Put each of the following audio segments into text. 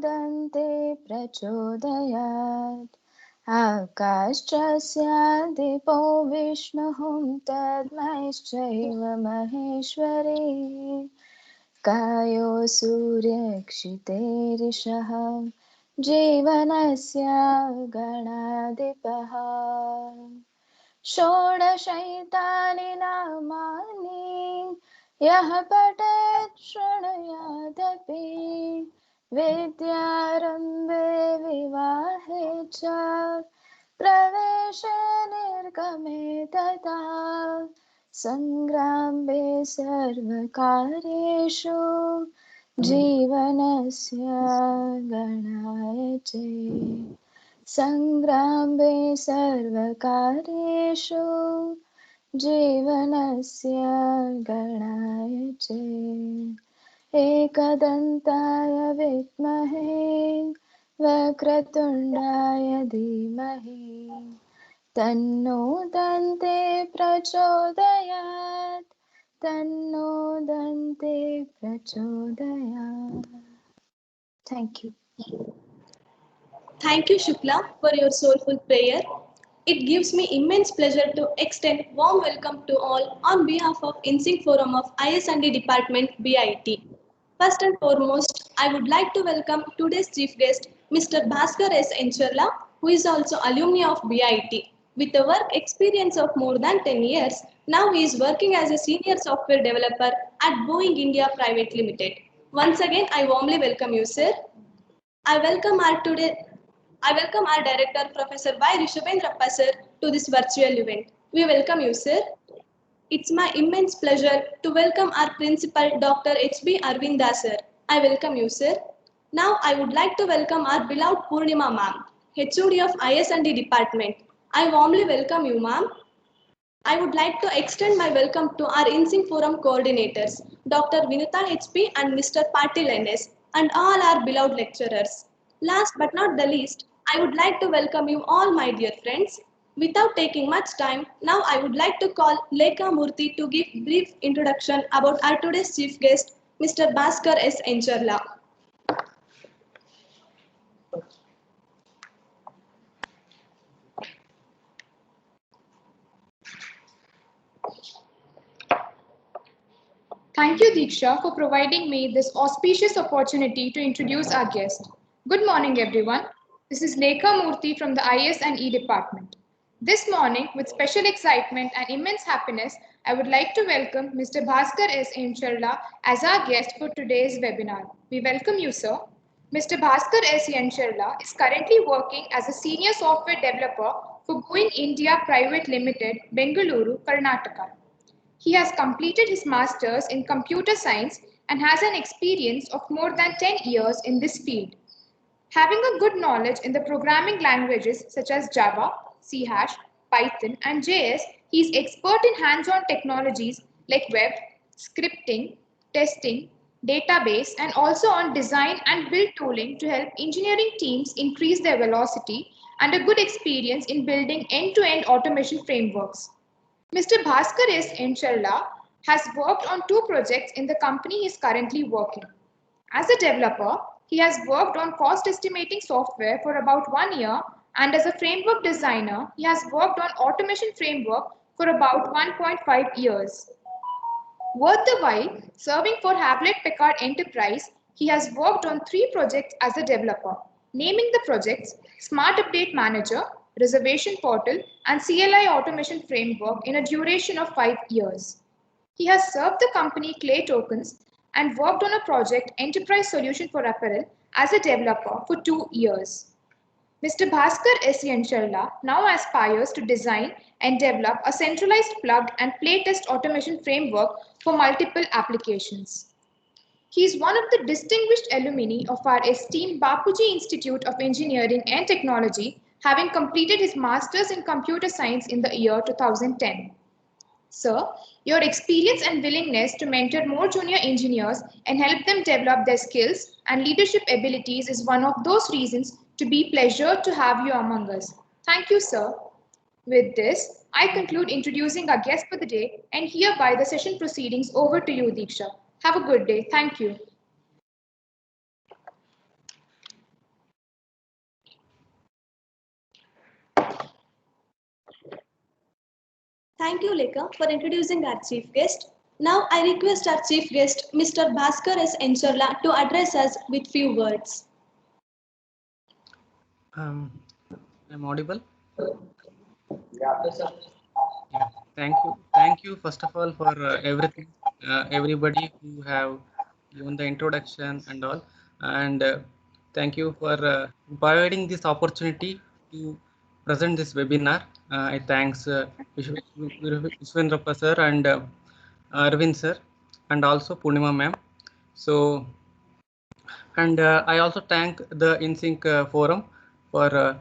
दन्ते प्रचोदयात् आकाशस्यादिपो विष्णुः तद्मैश्चैव महेश्वरी कायो सूर्यक्षितेरिषः जीवनस्य गणाधिपः षोडशैतानि नामानि यः पठेत् शृणुयादपि विद्यारम्भे विवाहे च प्रवेशे निर्गमे तथा सङ्ग्रामे सर्वकार्येषु जीवनस्य गणाय च सङ्ग्रामे सर्वकार्येषु जीवनस्य गणाय च एकदन्ताय विद्महे वक्रतुण्डाय धीमहि तन्नो दन्ते प्रचोदयात् तन्नो दन्ते प्रचोदयात् Thank you. Thank you, Shukla, for your soulful prayer. It gives me immense pleasure to extend warm welcome to all on behalf of INSYNC Forum of IS&D Department, BIT. First and foremost, I would like to welcome today's chief guest, Mr. Bhaskar S. Encharla, who is also alumni of BIT. With a work experience of more than 10 years, now he is working as a senior software developer at Boeing India Private Limited. Once again, I warmly welcome you, sir. I welcome our director, Professor Y. Rishabhendrappa sir, to this virtual event. We welcome you, sir. It's my immense pleasure to welcome our principal, Dr. H.B. Arvinda sir. I welcome you, sir. Now I would like to welcome our beloved Purnima ma'am, HOD of IS&D department. I warmly welcome you, ma'am. I would like to extend my welcome to our INSYNC Forum coordinators, Dr. Vinuta HP and Mr. Patil NS, and all our beloved lecturers. Last but not the least, I would like to welcome you all, my dear friends. Without taking much time, now I would like to call Lekha Murthy to give brief introduction about our today's chief guest, Mr. Bhaskar S. Encharla. Thank you, Diksha, for providing me this auspicious opportunity to introduce our guest. Good morning, everyone. This is Lekha Murthy from the IS&E department. This morning, with special excitement and immense happiness, I would like to welcome Mr. Bhaskar S. Encharla as our guest for today's webinar. We welcome you, sir. Mr. Bhaskar S. Encharla is currently working as a senior software developer for Boeing India Private Limited, Bengaluru, Karnataka. He has completed his master's in computer science and has an experience of more than 10 years in this field. Having a good knowledge in the programming languages such as Java, C#, Python, and JS, he is expert in hands-on technologies like web, scripting, testing, database, and also on design and build tooling to help engineering teams increase their velocity and a good experience in building end-to-end automation frameworks. Mr. Bhaskar S. Encharla has worked on 2 projects in the company he is currently working. As a developer, he has worked on cost estimating software for about 1 year, and as a framework designer, he has worked on automation framework for about 1.5 years. Worth the while, serving for Hewlett-Packard Enterprise, he has worked on 3 projects as a developer, naming the projects Smart Update Manager, Reservation Portal, and CLI Automation Framework in a duration of 5 years. He has served the company Clay Tokens and worked on a project Enterprise Solution for Apparel as a developer for 2 years. Mr. Bhaskar S. Encharla now aspires to design and develop a centralized plug and play test automation framework for multiple applications. He is one of the distinguished alumni of our esteemed Bapuji Institute of Engineering and Technology, having completed his Masters in Computer Science in the year 2010. Sir, your experience and willingness to mentor more junior engineers and help them develop their skills and leadership abilities is one of those reasons to be pleasure to have you among us. Thank you, sir. With this, I conclude introducing our guest for the day and hereby the session proceedings over to you, Diksha. Have a good day. Thank you. Thank you, Lekha, for introducing our chief guest. Now I request our chief guest, Mr. Bhaskar S. Encharla, to address us with few words. Um, I'm audible. Yeah. Yeah. Thank you first of all for everything, everybody who have given the introduction and all, and thank you for providing this opportunity to present this webinar. I thanks Vishwendrappa sir and Arvind sir, and also Purnima ma'am. So, and I also thank the InSync forum for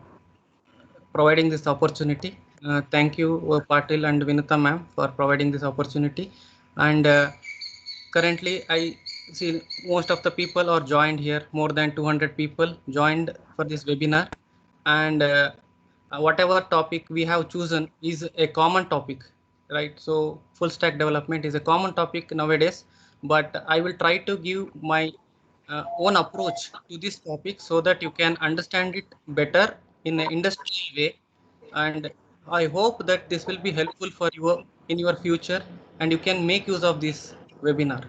providing this opportunity. Thank you, Patil and Vinita ma'am, for providing this opportunity. And currently, I see most of the people are joined here. More than 200 people joined for this webinar. And whatever topic we have chosen is a common topic, right? So full stack development is a common topic nowadays. But I will try to give my own approach to this topic so that you can understand it better in an industrial way, and I hope that this will be helpful for you in your future and you can make use of this webinar.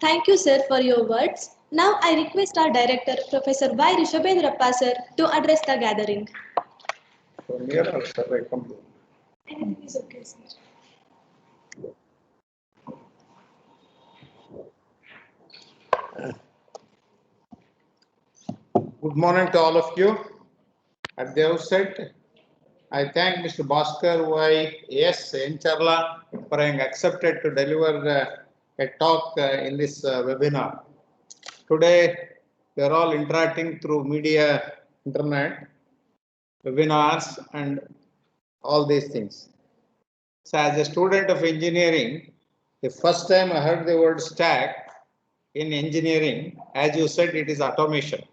Thank you, sir, for your words. Now I request our director, Professor Y. Rishabhendrappa, sir, to address the gathering. So here or shall I come? Anything is okay, sir. Good morning to all of you. At the outset, I thank Mr. Bhaskar Y.S. Encharla for having accepted to deliver a talk in this webinar. Today, we are all interacting through media, internet, webinars, and all these things. So, as a student of engineering, the first time I heard the word stack in engineering, as you said, it is automation.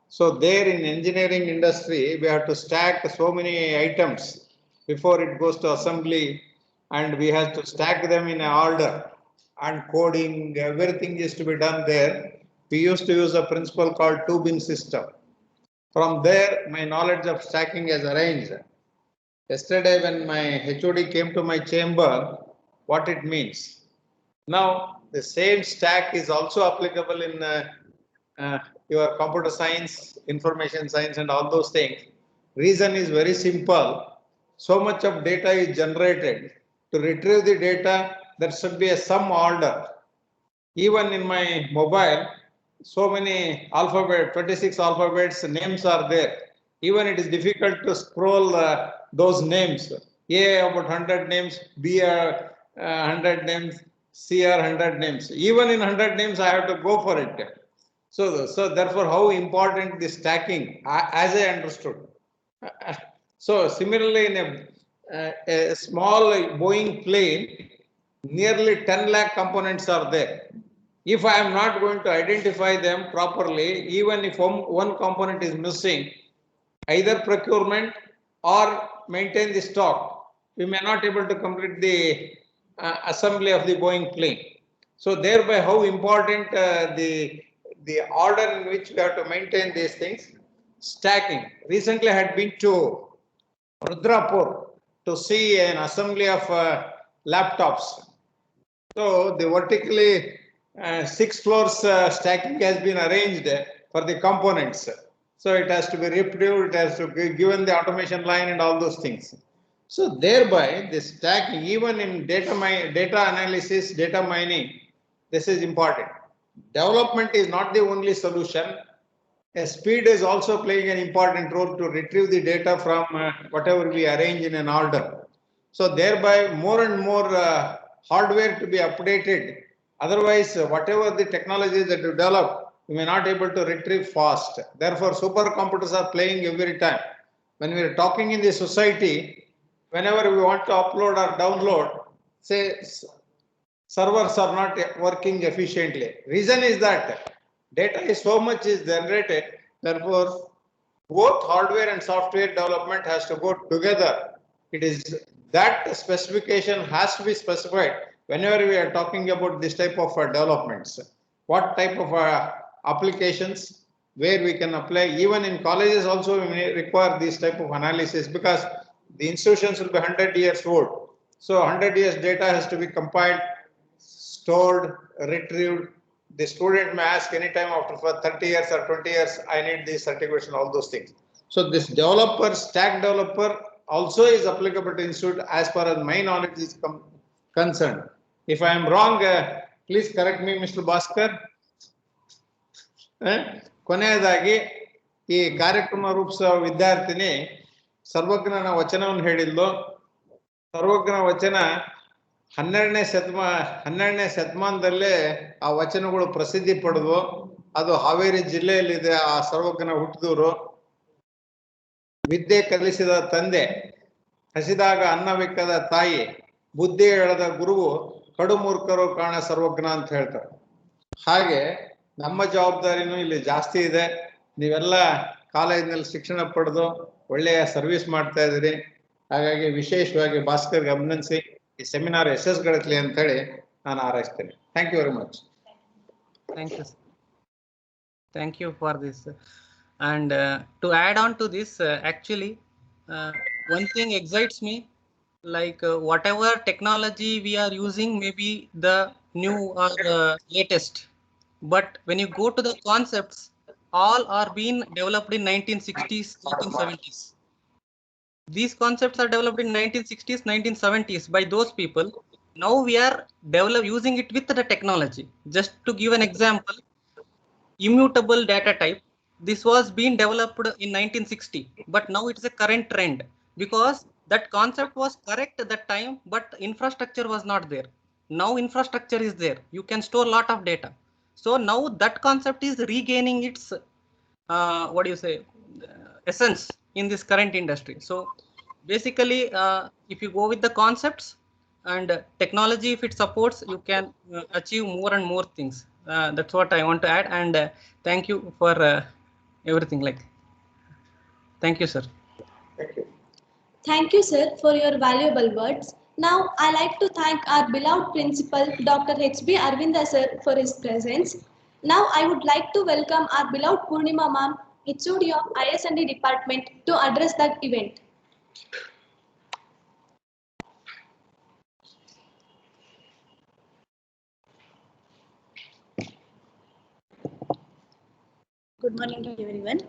So there in engineering industry, we have to stack so many items before it goes to assembly, and we have to stack them in an order, and coding, everything is to be done there. We used to use a principle called two-bin system. From there, my knowledge of stacking has arranged. Yesterday, when my HOD came to my chamber, what it means. Now, the same stack is also applicable in your computer science, information science, and all those things. Reason is very simple. So much of data is generated. To retrieve the data, there should be a some order. Even in my mobile, so many alphabet, 26 alphabets, names are there. Even it is difficult to scroll those names. A about 100 names, B 100 names, C 100 names. Even in 100 names, I have to go for it. So therefore, how important the stacking, as I understood. So similarly, in a small Boeing plane, nearly 10 lakh components are there. If I am not going to identify them properly, even if one component is missing, either procurement or maintain the stock, we may not able to complete the assembly of the Boeing plane. So thereby, how important the order in which we have to maintain these things. Stacking. Recently, I had been to Rudrapur to see an assembly of laptops. So the vertically 6 floors stacking has been arranged for the components. So it has to be reproduced, it has to be given the automation line and all those things. So thereby the stacking, even in data analysis, data mining, this is important. Development is not the only solution. Speed is also playing an important role to retrieve the data from whatever we arrange in an order. So thereby more and more hardware to be updated. Otherwise, whatever the technologies that you develop, we may not able to retrieve fast. Therefore, supercomputers are playing every time. When we are talking in the society, whenever we want to upload or download, say servers are not working efficiently. Reason is that data is so much is generated, therefore both hardware and software development has to go together. It is that specification has to be specified whenever we are talking about this type of developments. What type of applications, where we can apply. Even in colleges also we may require this type of analysis, because the institutions will be 100 years old. So 100 years data has to be compiled, stored, retrieved. The student may ask anytime after for 30 years or 20 years, I need this certification, all those things. So this developer, stack developer also is applicable to institute as far as my knowledge is concerned. If I am wrong, please correct me, Mr. Bhaskar. ಕೊನೆಯದಾಗಿ ಈ ಕಾರ್ಯಕ್ರಮ ರೂಪಿಸುವ ವಿದ್ಯಾರ್ಥಿನಿ ಸರ್ವಜ್ಞನ ವಚನವನ್ನು ಹೇಳಿದ್ಲು. ಸರ್ವಜ್ಞ ವಚನ 12ನೇ ಶತಮಾನದಲ್ಲೇ ಆ ವಚನಗಳು ಪ್ರಸಿದ್ಧಿ ಪಡೆದು, ಅದು ಹಾವೇರಿ ಜಿಲ್ಲೆಯಲ್ಲಿದೆ. ಆ ಸರ್ವಜ್ಞನ ಹುಟ್ಟಿದೂರು. ವಿದ್ಯೆ ಕಲಿಸಿದ ತಂದೆ, ಹಸಿದಾಗ ಅನ್ನವಿಕ್ಕದ ತಾಯಿ, ಬುದ್ಧಿ ಹೇಳದ ಗುರುವು, ಕಡು ಮೂರ್ಖರು ಕಾಣ ಸರ್ವಜ್ಞ ಅಂತ ಹೇಳ್ತಾರೆ. ಹಾಗೆ ನಮ್ಮ ಜವಾಬ್ದಾರಿನೂ ಇಲ್ಲಿ ಜಾಸ್ತಿ ಇದೆ. ನೀವೆಲ್ಲ ಕಾಲೇಜಿನಲ್ಲಿ ಶಿಕ್ಷಣ ಪಡೆದು ಒಳ್ಳೆಯ ಸರ್ವಿಸ್ ಮಾಡ್ತಾ ಇದ್ದೀರಿ. ಹಾಗಾಗಿ ವಿಶೇಷವಾಗಿ ಭಾಸ್ಕರ್ಗೆ ಅಭಿನಂದಿಸಿ ಈ ಸೆಮಿನಾರ್ ಯಶಸ್ಸುಗಳಾಗಲಿ ಅಂತ ಹೇಳಿ ನಾನು ಹಾರೈಸ್ತೇನೆ. Thank you very much. Thank you. Thank you for this. And to add on to this, actually, one thing excites me, like whatever technology we are using may be the new or latest, but when you go to the concepts, all are being developed in 1960s, 1970s. These concepts are developed in 1960s, 1970s by those people. Now we are using it with the technology. Just to give an example, immutable data type, this was being developed in 1960, but now it is a current trend, because that concept was correct at that time, but infrastructure was not there. Now infrastructure is there. You can store a lot of data. So now that concept is regaining its essence in this current industry. So basically, if you go with the concepts and technology, if it supports, you can achieve more and more things. That's what I want to add. And thank you for everything. Thank you, sir. Thank you. Thank you, sir, for your valuable words. Now, I like to thank our beloved principal, Dr. H.B. Arvinda sir, for his presence. Now, I would like to welcome our beloved Purnima ma'am, HOD of IS&D department, to address that event. Good morning to everyone.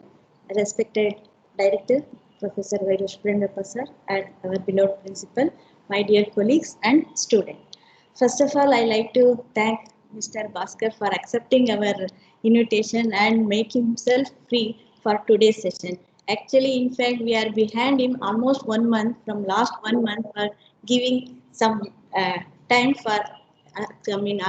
Respected Director, Professor Vaidya Subrendra sir, and our beloved principal, my dear colleagues and students. First of all, I like to thank Mr. Bhaskar for accepting our invitation and making himself free for today's session. Actually, in fact, we are behind him almost 1 month, from last 1 month, for giving some time for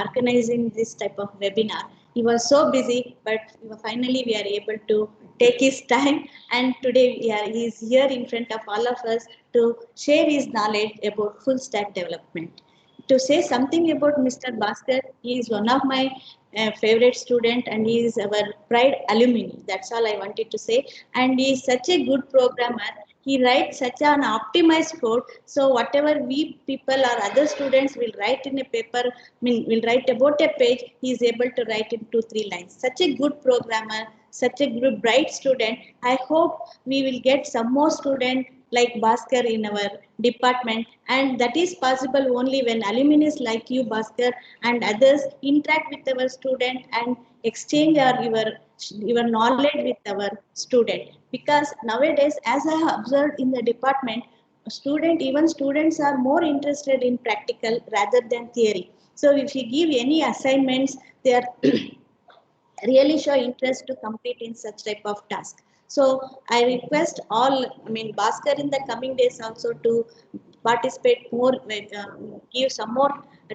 organizing this type of webinar. He was so busy, but finally we are able to take his time, and today he is here in front of all of us to share his knowledge about full stack development. To say something about Mr. Bhaskar, he is one of my favorite student, and he is our pride alumni. That's all I wanted to say. And he is such a good programmer. He writes such an optimized code. So whatever we people or other students will write in a paper, will write about a page, he is able to write in 2-3 lines. Such a good programmer, such a good bright student. I hope we will get some more students like Bhaskar in our department, and that is possible only when alumni like you, Bhaskar, and others interact with our student and exchange your knowledge with our student. Because nowadays, as I have observed in the department, even students are more interested in practical rather than theory. So if you give any assignments, they are really show interest to complete in such type of task. So I request all, Bhaskar in the coming days also to participate more, give some more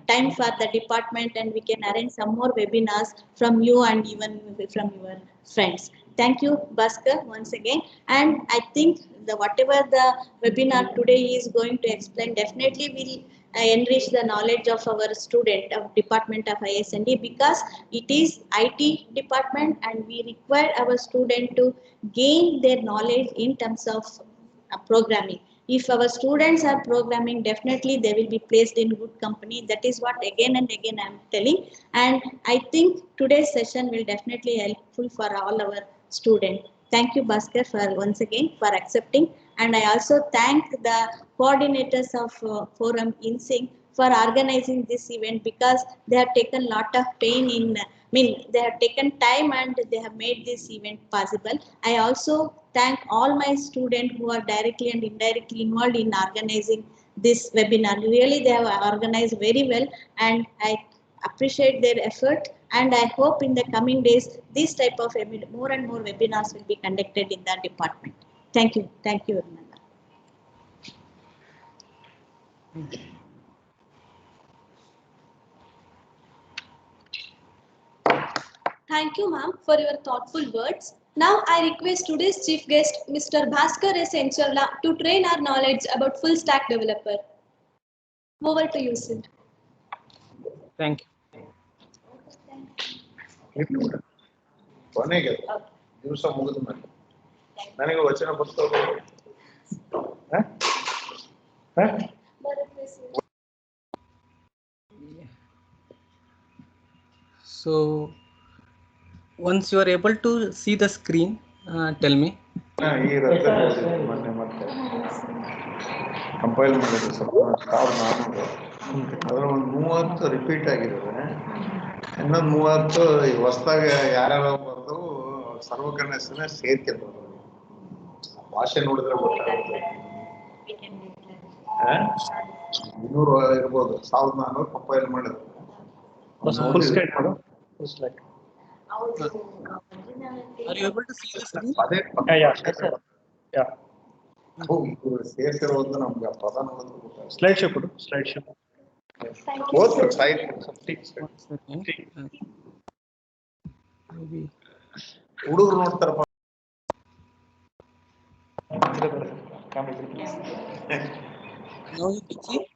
time for the department, and we can arrange some more webinars from you and even from your friends. Thank you, Bhaskar, once again. And I think whatever the webinar today is going to explain definitely will enrich the knowledge of our student of Department of IS&D, because it is IT department and we require our student to gain their knowledge in terms of programming. If our students are programming, definitely they will be placed in good company. That is what again and again I am telling. And I think today's session will definitely helpful for all our student. Thank you, Bhaskar, for once again for accepting. And I also thank the coordinators of Forum InSync for organizing this event, because they have taken a lot of pain in, they have taken time and they have made this event possible. I also thank all my students who are directly and indirectly involved in organizing this webinar. Really, they have organized very well, and I appreciate their effort. And I hope in the coming days, this type of more and more webinars will be conducted in the department. Thank you. Thank you, Nanda. Thank you, ma'am, for your thoughtful words. Now I request today's chief guest, Mr. Bhaskar S. Encharla, to train our knowledge about full stack developer. Over to you, sir. Thank you. ಕೊನೆಗೆ ದಿವಸ ಮುಗಿದ ಮೇಲೆ ನನಗೆ ವಚನ ಪುಸ್ತಕ So once you are able to see the screen, tell me. ಈ ರಜೆ ಮೊನ್ನೆ ಮತ್ತೆ ಕಂಪೈಲ್ ಮಾಡಿದ್ರೆ ಸ್ವಲ್ಪ 1400 ಅದ್ರ ಒಂದು 30 ರಿಪೀಟ್ ಆಗಿದ್ದಾವೆ. ಇನ್ನೊಂದು 30 ಹೊಸದಾಗಿ ಯಾರ್ಯಾರ ಬರ್ದು ಸರ್ವಕನ್ಯಸನ ಸೇರ್ಕೊಂಡು ಭಾಷೆ ನೋಡಿದ್ರೆ ಗೊತ್ತಾಗುತ್ತೆ. 200 ಇರ್ಬೋದು, 1400 ಕಂಪೈಲ್ ಮಾಡಿದ್ರು. Full stack ಮಾಡು. Full stack. Are you able to see the screen? Yeah. ಸೇರ್ಸಿರೋದು ನಮ್ಗೆ ಪದ ನೋಡಿದ್ರೆ ಗೊತ್ತಾಗುತ್ತೆ. Slide show ಕೊಡು. Slide show. ಓದ್ಬೇಕು ಸೈಡ್ ಹುಡುಗರು ನೋಡ್ತಾರಪ್ಪ.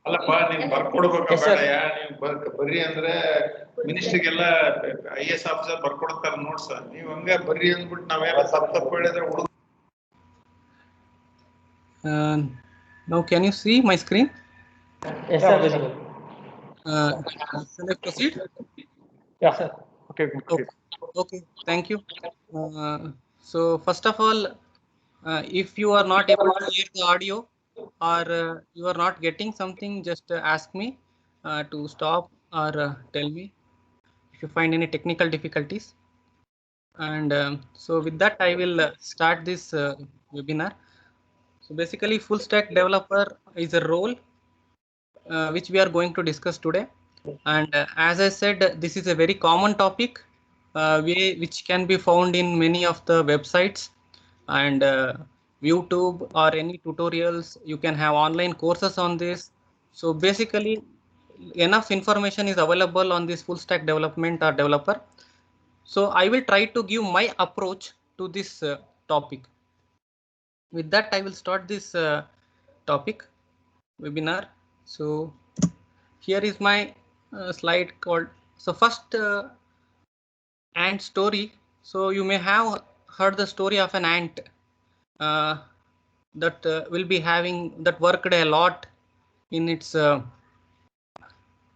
ಅಲ್ಲಪ್ಪ ನೀನ್ ಬರ್ಕೊಡ್ಬೇಕ ಬೇಡಯ್ಯ, ನೀವ್ ಬರ್ರಿ ಅಂದ್ರೆ ಮಿನಿಸ್ಟ್ರಿಗೆಲ್ಲ IAS ಆಫೀಸರ್ ಬರ್ಕೊಡ್ತಾರ ನೋಡ್ಸ. ನೀವ್ ಹಂಗ ಬರ್ರಿ ಅಂದ್ಬಿಟ್ಟು ನಾವೆಲ್ಲ ತಪ್ಪು ಹೇಳಿದ್ರೆ ಹುಡುಗ. Now can you see my screen? Yes, sir. Visible. Shall I proceed? Yeah, sir. Okay. Okay. Thank you. So first of all, if you are not able to hear the audio or you are not getting something, just ask me to stop or tell me if you find any technical difficulties. And so with that, I will start this webinar. So basically, full stack developer is a role which we are going to discuss today. And as I said, this is a very common topic which can be found in many of the websites and YouTube or any tutorials. You can have online courses on this. So basically, enough information is available on this full stack development or developer. So I will try to give my approach to this topic. With that, I will start this topic webinar. So here is my slide called, so first ant story. So you may have heard the story of an ant that will be having that worked a lot in its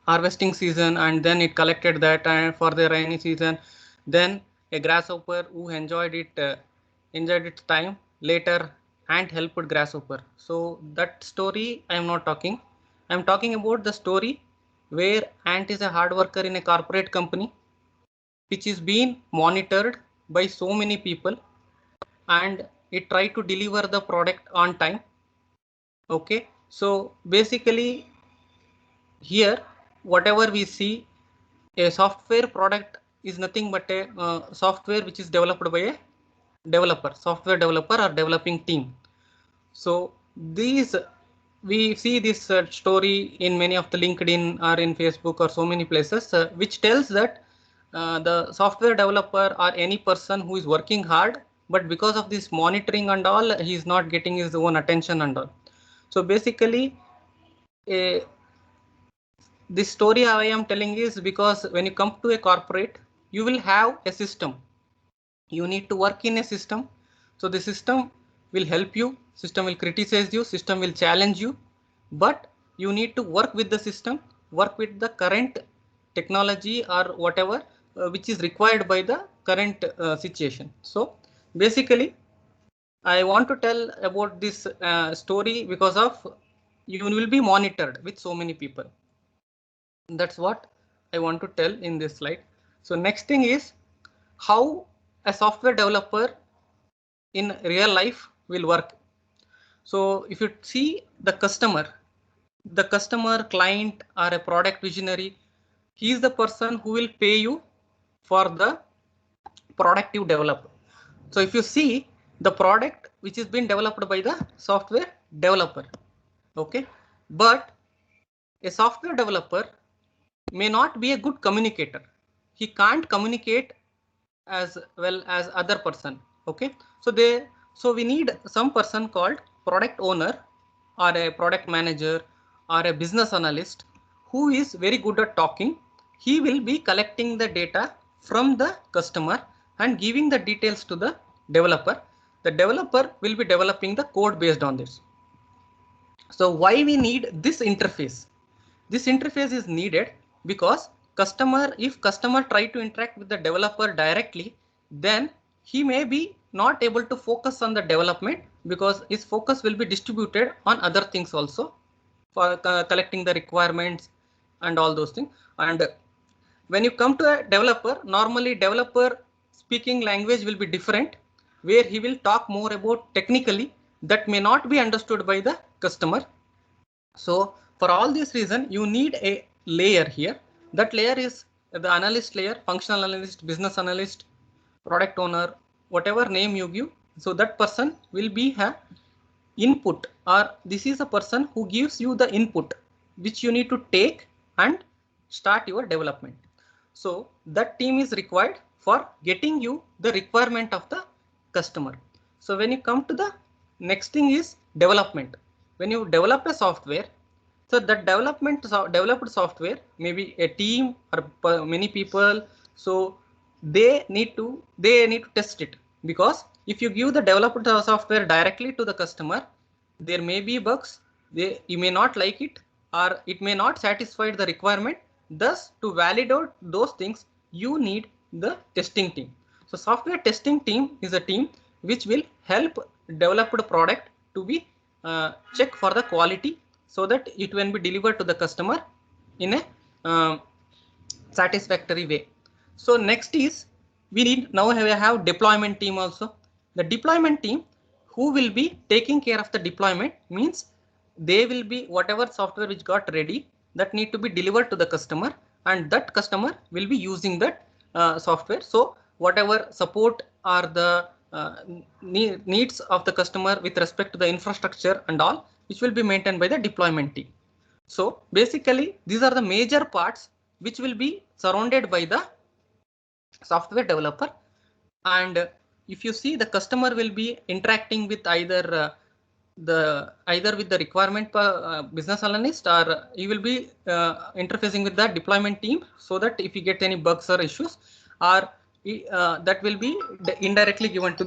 harvesting season, and then it collected that for the rainy season. Then a grasshopper who enjoyed its time. Later ant helped grasshopper. So that story I am not talking. I am talking about the story where ant is a hard worker in a corporate company which is being monitored by so many people, and it tried to deliver the product on time. Okay, so basically here whatever we see, a software product is nothing but a software which is developed by a software developer or developing team. So these, we see this story in many of the LinkedIn or in Facebook or so many places, which tells that the software developer or any person who is working hard, but because of this monitoring and all, he is not getting his own attention and all. So basically, this story I am telling is because when you come to a corporate, you will have a system. You need to work in a system. So the system will help you, system will criticize you, system will challenge you, but you need to work with the system, work with the current technology or whatever which is required by the current situation. So basically, I want to tell about this story because of you will be monitored with so many people. That's what I want to tell in this slide. So next thing is how a software developer in real life will work. So if you see the customer client or a product visionary, he is the person who will pay you for the product you develop. So if you see the product which is being developed by the software developer, okay, but a software developer may not be a good communicator. He can't communicate as well as other person. Okay, so we need some person called product owner or a product manager or a business analyst who is very good at talking. He will be collecting the data from the customer and giving the details to the developer. The developer will be developing the code based on this. So why we need this interface? This interface is needed because if customer try to interact with the developer directly, then he may be not able to focus on the development because his focus will be distributed on other things also for collecting the requirements and all those things. And when you come to a developer, normally developer speaking language will be different, where he will talk more about technically that may not be understood by the customer. So for all these reasons, you need a layer here. That layer is the analyst layer, functional analyst, business analyst, product owner, whatever name you give. So that person will be a input, or this is a person who gives you the input which you need to take and start your development. So that team is required for getting you the requirement of the customer. So when you come to the next thing is development. When you develop a software, so that developed software, maybe a team or many people, so they need to test it, because if you give the developed software directly to the customer, there may be bugs, you may not like it, or it may not satisfy the requirement. Thus, to validate those things, you need the testing team. So software testing team is a team which will help developed product to be check for the quality, so that it will be delivered to the customer in a satisfactory way. So next is we need now have deployment team also. The deployment team who will be taking care of the deployment means they will be whatever software which got ready that need to be delivered to the customer, and that customer will be using that software. So whatever support or the needs of the customer with respect to the infrastructure and all, which will be maintained by the deployment team. So basically these are the major parts which will be surrounded by the software developer. And if you see, the customer will be interacting with either with the requirement business analyst, or you will be interfacing with the deployment team, so that if you get any bugs or issues, or that will be indirectly given to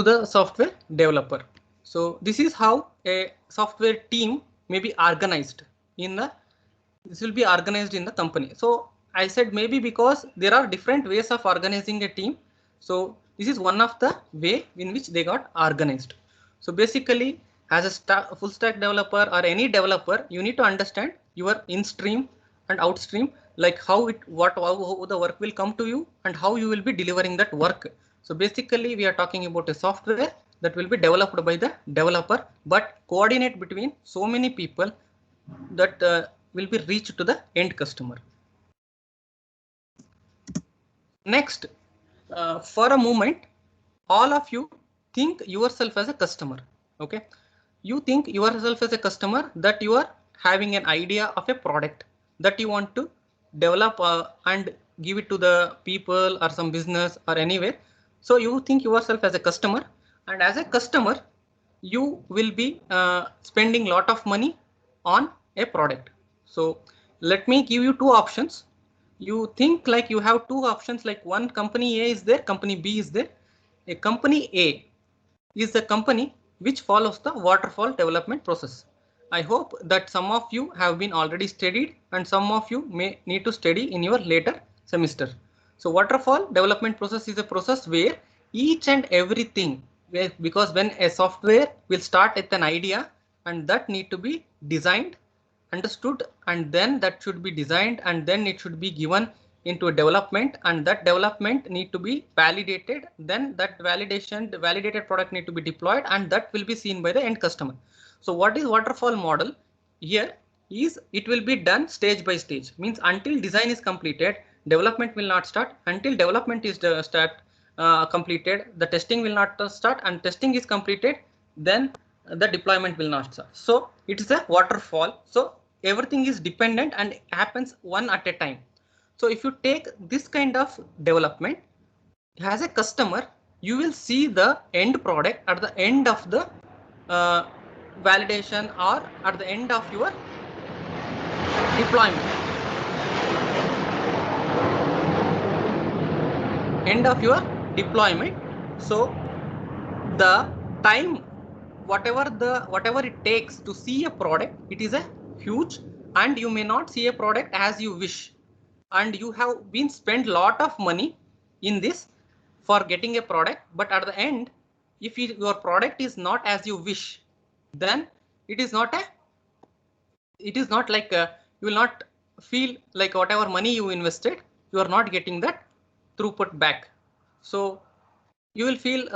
the software developer. So this is how a software team may be organized in the company. So I said maybe because there are different ways of organizing a team. So this is one of the way in which they got organized. So basically, as a full stack developer or any developer, you need to understand your in-stream and outstream, like how the work will come to you and how you will be delivering that work. So basically we are talking about a software that will be developed by the developer, but coordinate between so many people that will be reached to the end customer. Next, for a moment, all of you think yourself as a customer. Okay, you think yourself as a customer, that you are having an idea of a product that you want to develop and give it to the people or some business or anywhere. So you think yourself as a customer, and as a customer, you will be spending lot of money on a product. So let me give you two options. You think like you have two options, like one company A is there, company B is there. A company A is a company which follows the waterfall development process. I hope that some of you have been already studied and some of you may need to study in your later semester. So waterfall development process is a process where each and everything, because when a software will start with an idea and that need to be designed, understood, and then that should be designed, and then it should be given into a development, and that development need to be validated, then that validation, the validated product need to be deployed, and that will be seen by the end customer. So what is waterfall model here is it will be done stage by stage, means until design is completed, development will not start. Until development is completed, the testing will not start, and testing is completed, then the deployment will not start. So it is a waterfall. So everything is dependent and happens one at a time. So if you take this kind of development as a customer, you will see the end product at the end of the validation or at the end of your deployment. End of your deployment. So the time, whatever it takes to see a product, it is a huge, and you may not see a product as you wish, and you have been spent lot of money in this for getting a product, but at the end, if your product is not as you wish, then it is not like you will not feel like whatever money you invested, you are not getting that throughput back. So you will feel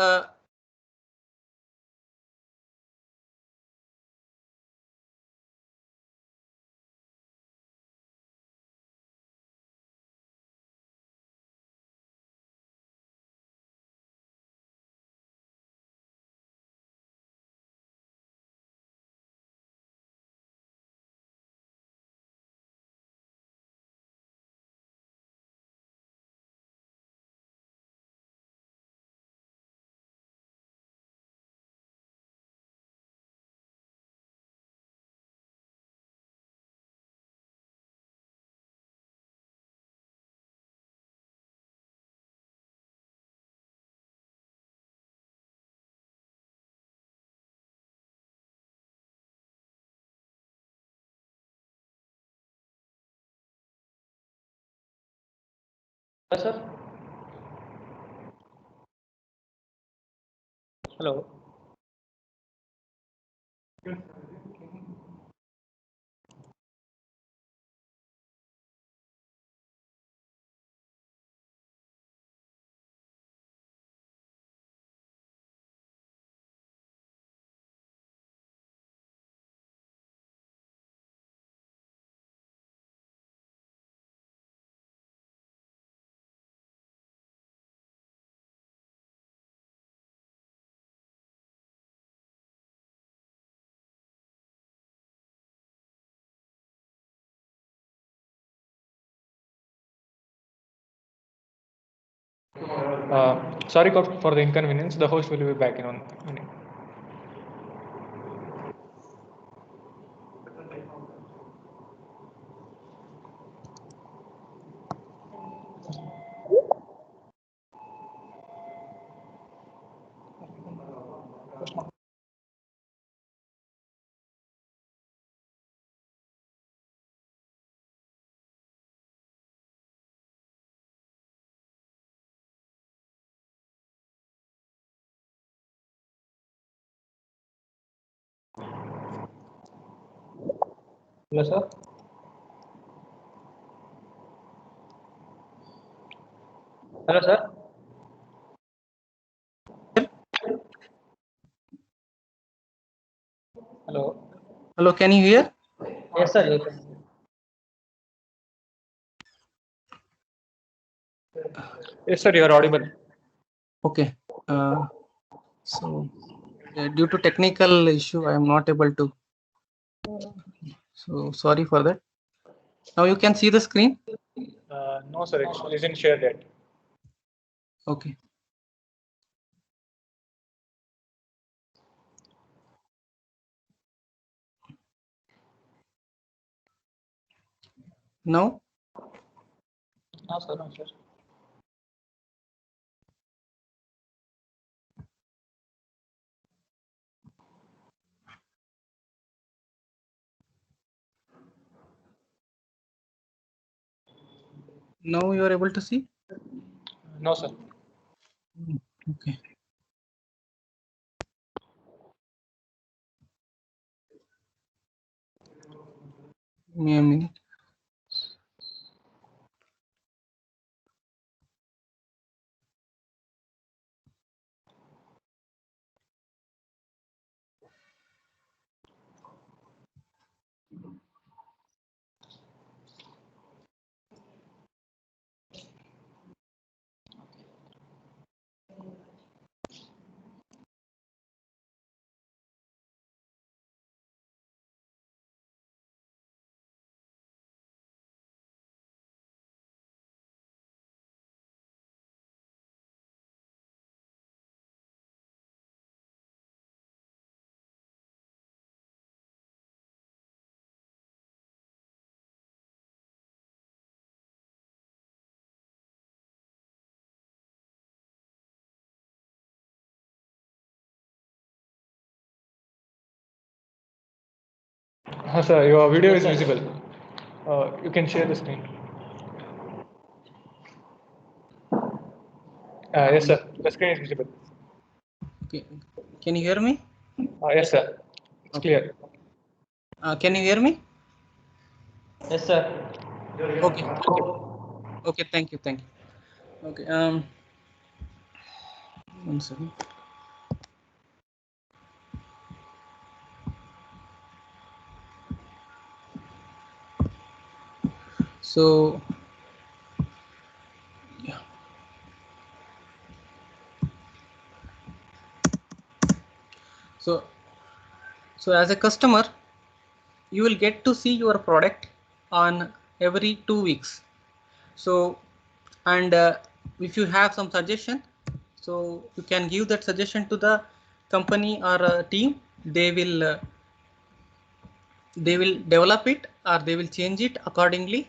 Yes, sir. Hello. Sorry for the inconvenience. The host will be back in 1 minute. Hello, sir. Hello, sir. Hello. hello, can you hear? Yes, sir. You can. Yes, sir. You are audible. Okay. So due to technical issue, I am not able to. So sorry for that. Now you can see the screen. No, sir. It isn't shared yet. Okay. Now, No, sir. No, sir. now you are able to see. No, sir. Okay. Give me a minute. Sir, your video is visible. You can share the screen. Yes, sir. The screen is visible. Okay. Can you hear me? Yes, sir. It's clear. Can you hear me? Yes, sir. Okay. Okay. Thank you. Thank you. Okay. 1 second. So, yeah. So as a customer, you will get to see your product on every 2 weeks. So, and if you have some suggestion, so you can give that suggestion to the company or team. They will develop it or they will change it accordingly,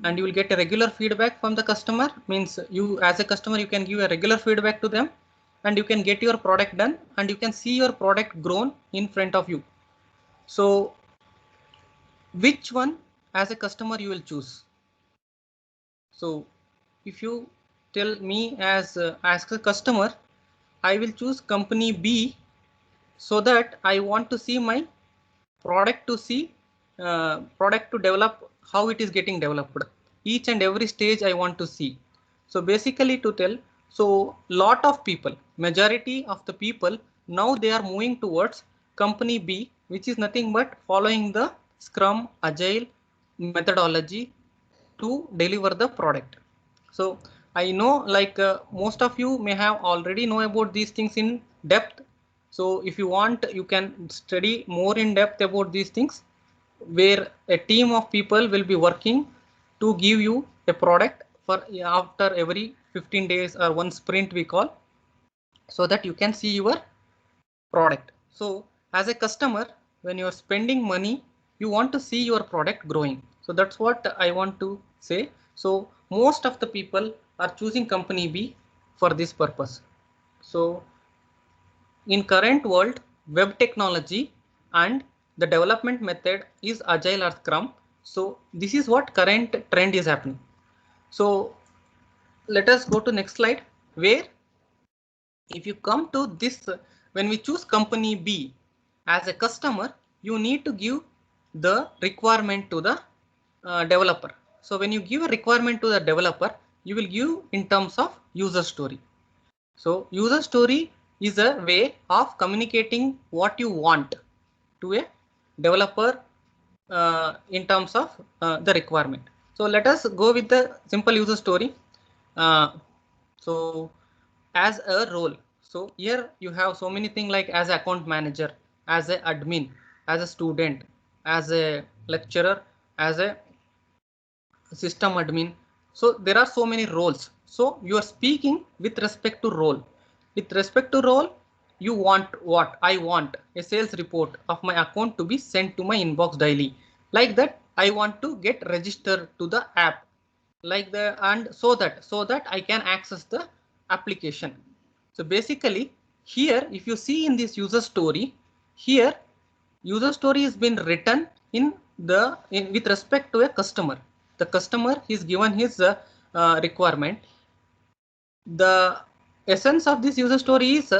and you will get a regular feedback from the customer. Means you as a customer, you can give a regular feedback to them, and you can get your product done, and you can see your product grown in front of you. So which one as a customer you will choose? So if you tell me as a customer, I will choose company B, so that I want to see my product to develop, how it is getting developed. Each and every stage I want to see. So basically to tell, so lot of people, majority of the people, now they are moving towards company B, which is nothing but following the Scrum Agile methodology to deliver the product. So I know like most of you may have already know about these things in depth. So if you want, you can study more in depth about these things, where a team of people will be working to give you a product for after every 15 days or one sprint we call, so that you can see your product. So as a customer, when you are spending money, you want to see your product growing. So that's what I want to say. So most of the people are choosing company B for this purpose. So in current world, web technology and the development method is agile or scrum. So this is what current trend is happening. So let us go to next slide, where if you come to this, when we choose company B as a customer, you need to give the requirement to the developer. So when you give a requirement to the developer, you will give in terms of user story. So user story is a way of communicating what you want to a developer in terms of the requirement. So let us go with the simple user story. So as a role, so here you have so many things like as account manager, as a admin, as a student, as a lecturer, as a system admin. So there are so many roles. So you are speaking with respect to role. With respect to role, you want what? I want a sales report of my account to be sent to my inbox daily. Like that, I want to get registered to the app. Like the and so that I can access the application. So basically here, if you see in this user story, here user story has been written in with respect to a customer. The customer is given his requirement. the essence of this user story is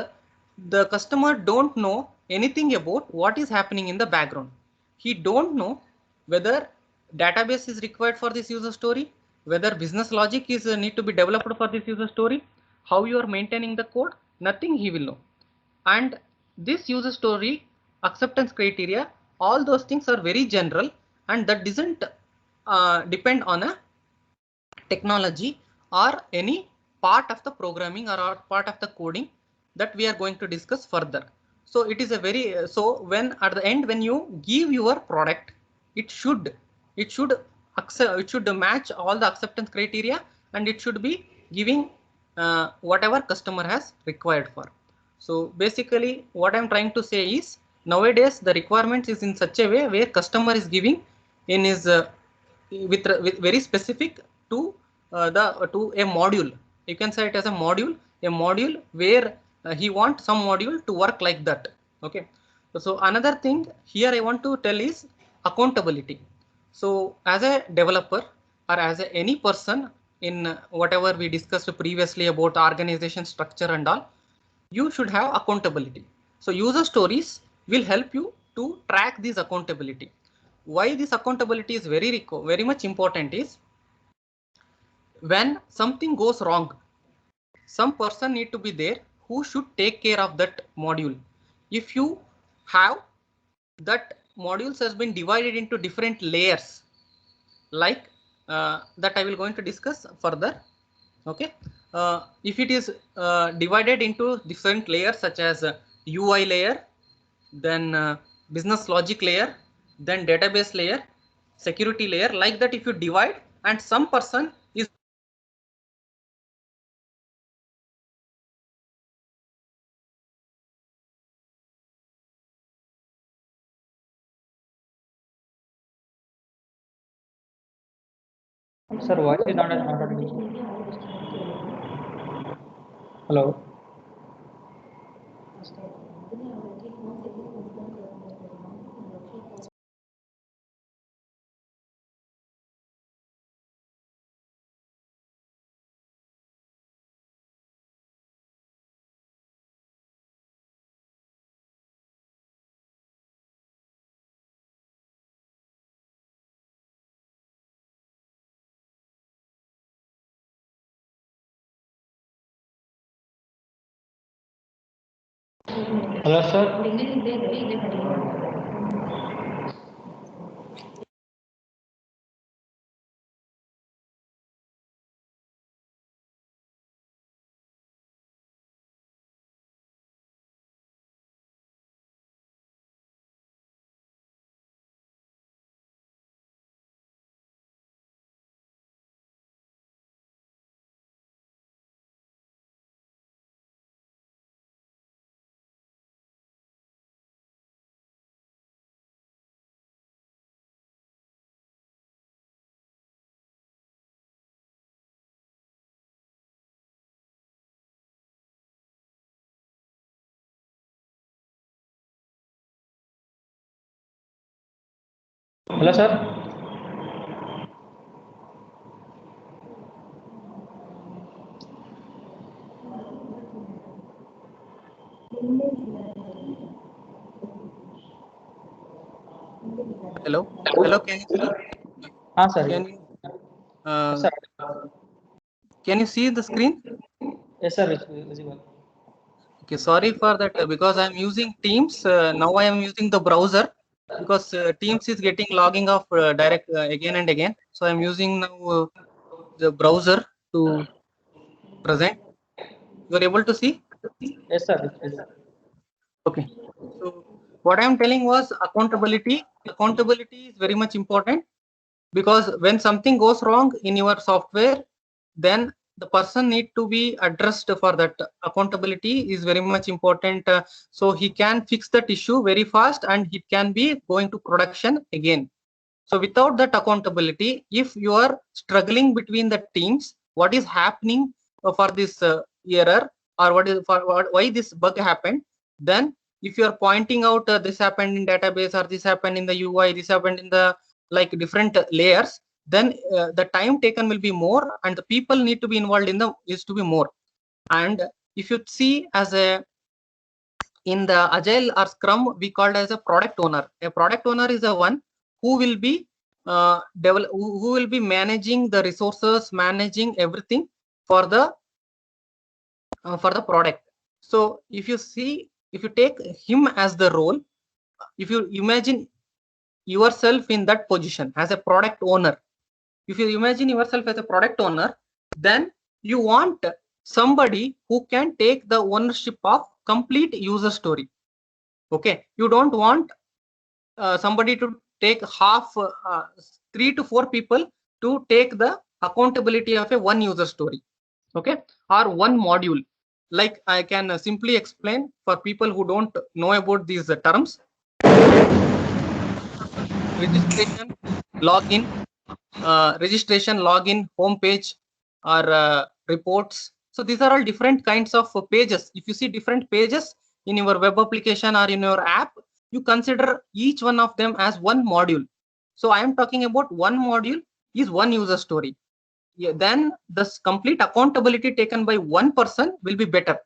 the customer don't know anything about what is happening in the background. He don't know whether database is required for this user story, whether business logic is need to be developed for this user story, how you are maintaining the code, nothing he will know. And this user story, acceptance criteria, all those things are very general, and that doesn't depend on a technology or any part of the programming or part of the coding that we are going to discuss further. So it is a very so when at the end when you give your product, it should accept, it should match all the acceptance criteria, and it should be giving whatever customer has required for. So basically what I'm trying to say is, nowadays the requirements is in such a way where customer is giving in his with very specific to to a module. You can say it as a module where he wants some module to work like that. Okay. So another thing here I want to tell is accountability. So as a developer or as any person in whatever we discussed previously about organization structure and all, you should have accountability. So user stories will help you to track this accountability. Why this accountability is very much important is, when something goes wrong, some person need to be there who should take care of that module. If you have that modules has been divided into different layers, like that I will going to discuss further. Okay. If it is divided into different layers such as UI layer, then business logic layer, then database layer, security layer, like that if you divide, and some person is Sir, voice is not audible. Hello. Hello, sir. Hello, sir. hello, can you see? Sir. Can you Yes, sir. can you see the screen? Yes, sir. It's visible. Okay, sorry for that because I'm using Teams. Now I am using the browser because Teams is getting logging off direct again and again. So I'm using now the browser to present. You are able to see? Yes, sir. It's Okay. So what I'm telling was accountability. Accountability is very much important, because when something goes wrong in your software, then the person need to be addressed for that. Accountability is very much important, so he can fix that issue very fast and it can be going to production again. So without that accountability, if you are struggling between the teams, what is happening for this error, or why this bug happened, then if you are pointing out this happened in database, or this happened in the UI, this happened in the like different layers, then the time taken will be more, and the people need to be involved in the is to be more. And if you see as a in the Agile or Scrum, we called as a product owner. A product owner is the one who will be who will be managing the resources, managing everything for the product. So if you see, if you take him as the role, if you imagine yourself in that position as a product owner, if you imagine yourself as a product owner, then you want somebody who can take the ownership of complete user story. Okay, you don't want somebody to take half 3 to 4 people to take the accountability of a one user story, okay, or one module. Like I can simply explain for people who don't know about these terms. Registration, login, home page, or reports. So these are all different kinds of pages. If you see different pages in your web application or in your app, you consider each one of them as one module. So I am talking about one module is one user story. Yeah, then this complete accountability taken by one person will be better.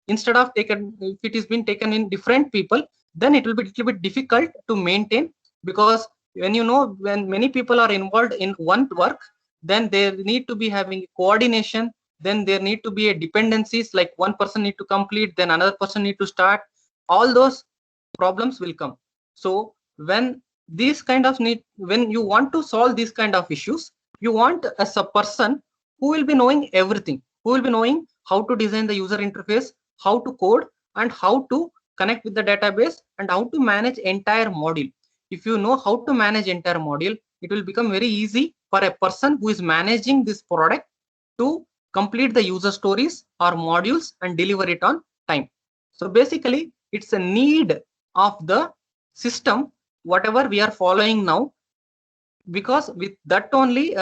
Instead of taken, if it is been taken in different people, then it will be a little bit difficult to maintain, because when you know, when many people are involved in one work, then there need to be having coordination, then there need to be a dependencies, like one person need to complete, then another person need to start. All those problems will come. So when these kind of when you want to solve these kind of issues, you want as a person who will be knowing everything, who will be knowing how to design the user interface, how to code, and how to connect with the database, and how to manage entire module. If you know how to manage entire module, it will become very easy for a person who is managing this product to complete the user stories or modules and deliver it on time. So basically, it's a need of the system, whatever we are following now, because with that only,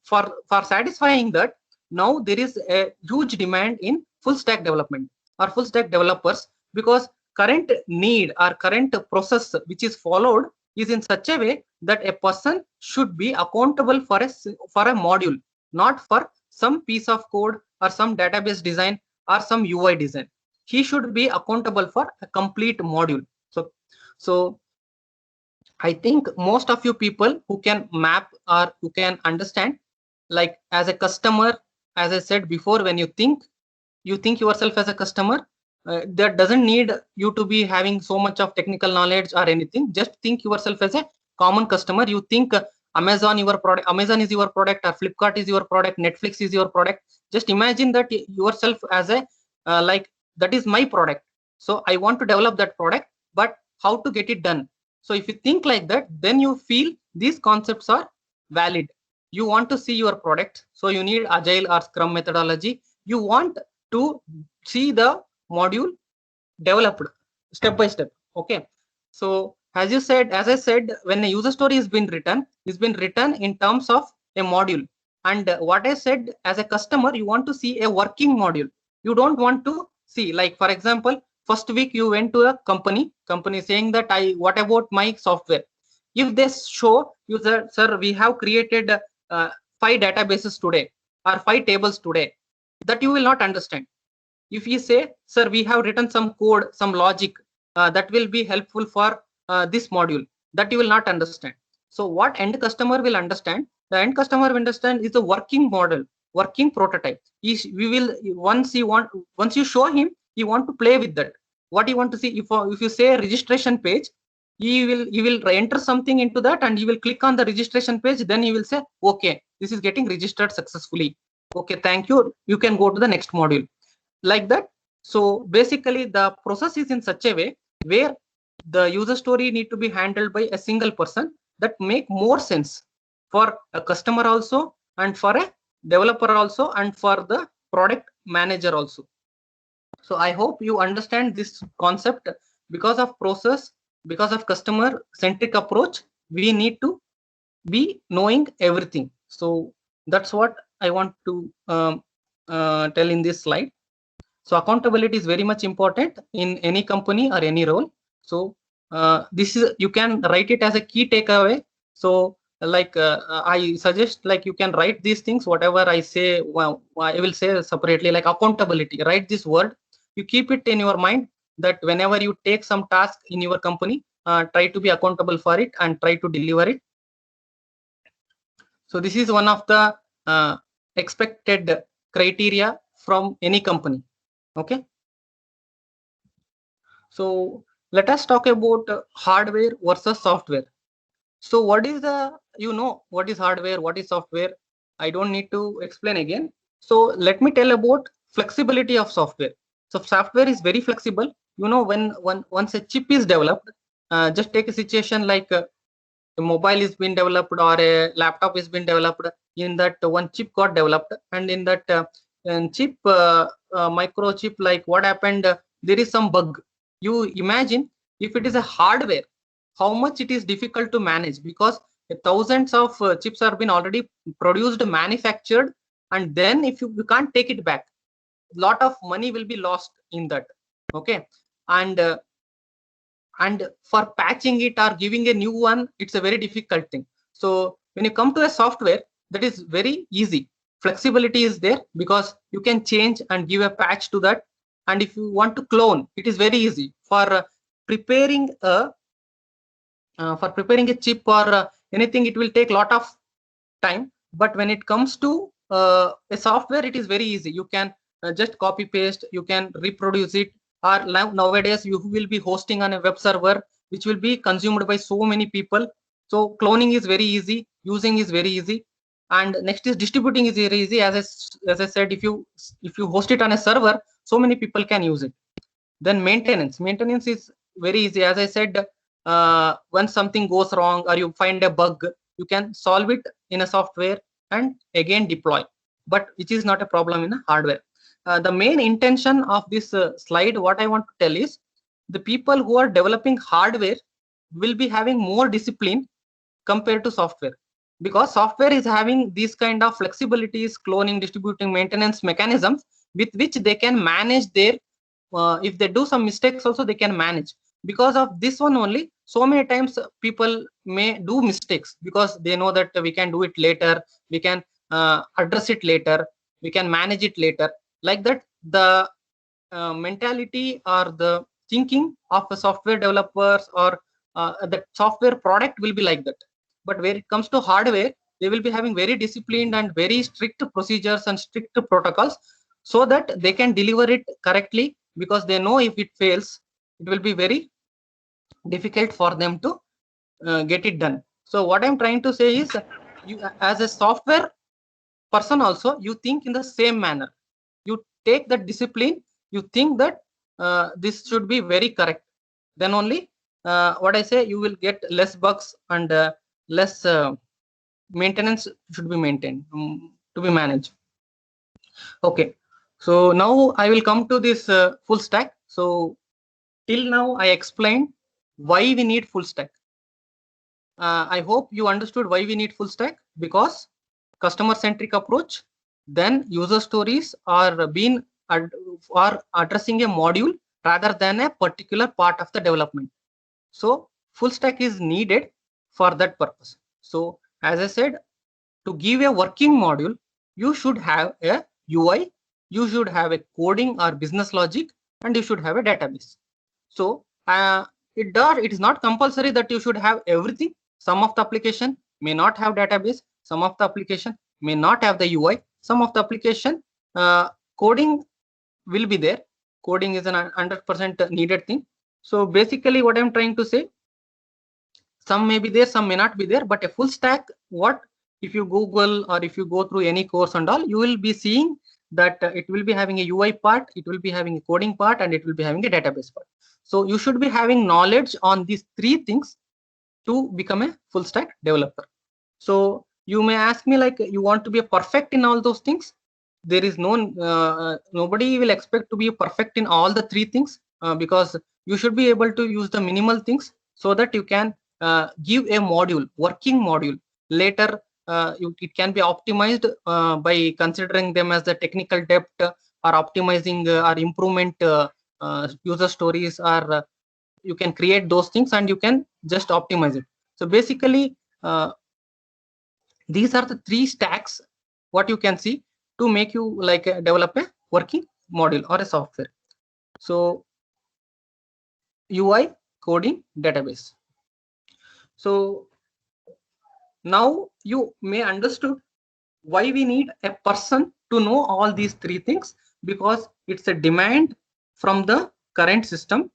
for satisfying that, now there is a huge demand in full stack development or full stack developers, because current need or current process which is followed is in such a way that a person should be accountable for a module, not for some piece of code or some database design or some UI design. He should be accountable for a complete module. So I think most of you people who can map or who can understand, like as a customer, as I said before, when you think yourself as a customer, that doesn't need you to be having so much of technical knowledge or anything. Just think yourself as a common customer. You think Amazon your product, Amazon is your product, or Flipkart is your product, Netflix is your product. Just imagine that yourself as a like that is my product. So I want to develop that product, but how to get it done? So if you think like that, then you feel these concepts are valid. You want to see your product, so you need Agile or Scrum methodology. You want to see the module developed step by step. Okay. So as I said, when a user story has been written, it's been written in terms of a module. And what I said, as a customer, you want to see a working module. You don't want to see, like, for example, first week you went to a company saying that what about my software? If they show you that, sir, we have created 5 databases today or 5 tables today, that you will not understand. If you say, sir, we have written some code, some logic that will be helpful for this module, that you will not understand. So what end customer will understand? The end customer will understand is a working model, working prototype. Once you show him, he want to play with that. What you want to see, if you say registration page, he will enter something into that, and he will click on the registration page. Then he will say, okay, this is getting registered successfully. Okay, thank you. You can go to the next module. Like that. So basically the process is in such a way where the user story need to be handled by a single person, that make more sense for a customer also, and for a developer also, and for the product manager also. So I hope you understand this concept. Because of process, because of customer centric approach, we need to be knowing everything. So that's what I want to tell in this slide. So accountability is very much important in any company or any role. So this is, you can write it as a key takeaway. So I suggest like you can write these things, whatever I say, well, I will say separately, like accountability. Write this word, you keep it in your mind that whenever you take some task in your company, try to be accountable for it and try to deliver it. So this is one of the expected criteria from any company. Okay. So let us talk about hardware versus software. So what is what is hardware, what is software? I don't need to explain again. So let me tell about flexibility of software. So software is very flexible. Once a chip is developed, just take a situation like a mobile is being developed or a laptop is being developed. In that one chip got developed, and in that chip microchip, like what happened, there is some bug. You imagine if it is a hardware, how much it is difficult to manage, because thousands of chips are been already produced, manufactured, and then if you can't take it back, lot of money will be lost in that. Okay. And for patching it or giving a new one, it's a very difficult thing. So when you come to a software, that is very easy. Flexibility is there because you can change and give a patch to that. And if you want to clone, it is very easy. For preparing a chip or anything, it will take a lot of time. But when it comes to a software, it is very easy. You can just copy paste, you can reproduce it. Or nowadays you will be hosting on a web server which will be consumed by so many people. So cloning is very easy, using is very easy. And next is distributing is very easy. As I said, if you host it on a server, so many people can use it. Then maintenance is very easy. As I said, once something goes wrong or you find a bug, you can solve it in a software and again deploy, but which is not a problem in a hardware. The main intention of this slide, what I want to tell is, the people who are developing hardware will be having more discipline compared to software, because software is having these kind of flexibilities, cloning, distributing, maintenance mechanisms with which they can manage their if they do some mistakes also they can manage. Because of this one only, so many times people may do mistakes because they know that we can do it later, we can address it later, we can manage it later. Like that, the mentality or the thinking of the software developers or the software product will be like that. But when it comes to hardware, they will be having very disciplined and very strict procedures and strict protocols, so that they can deliver it correctly, because they know if it fails, it will be very difficult for them to get it done. So what I'm trying to say is, you as a software person also, you think in the same manner. You take that discipline, you think that this should be very correct, then only what I say, you will get less bugs and less maintenance should be maintained, to be managed. Okay, so now I will come to this full stack. So till now I explained why we need full stack. I hope you understood why we need full stack, because customer centric approach, then user stories are being are addressing a module rather than a particular part of the development. So full stack is needed for that purpose. So as I said, to give a working module, you should have a UI, you should have a coding or business logic, and you should have a database. So it is not compulsory that you should have everything. Some of the application may not have database, some of the application may not have the UI, some of the application coding will be there. Coding is an 100% needed thing. So basically what I'm trying to say, some may be there, some may not be there, but a full stack, what if you Google or if you go through any course and all, you will be seeing that it will be having a UI part, it will be having a coding part, and it will be having a database part. So you should be having knowledge on these three things to become a full stack developer. So you may ask me, like, you want to be a perfect in all those things? There is nobody will expect to be perfect in all the three things, because you should be able to use the minimal things so that you can give a module, working module. Later it can be optimized by considering them as the technical depth, or optimizing or improvement user stories, or you can create those things and you can just optimize it. So basically These are the 3 stacks what you can see to make you like develop a working module or a software. So UI, coding, database. So now you may understood why we need a person to know all these 3 things, because it's a demand from the current system,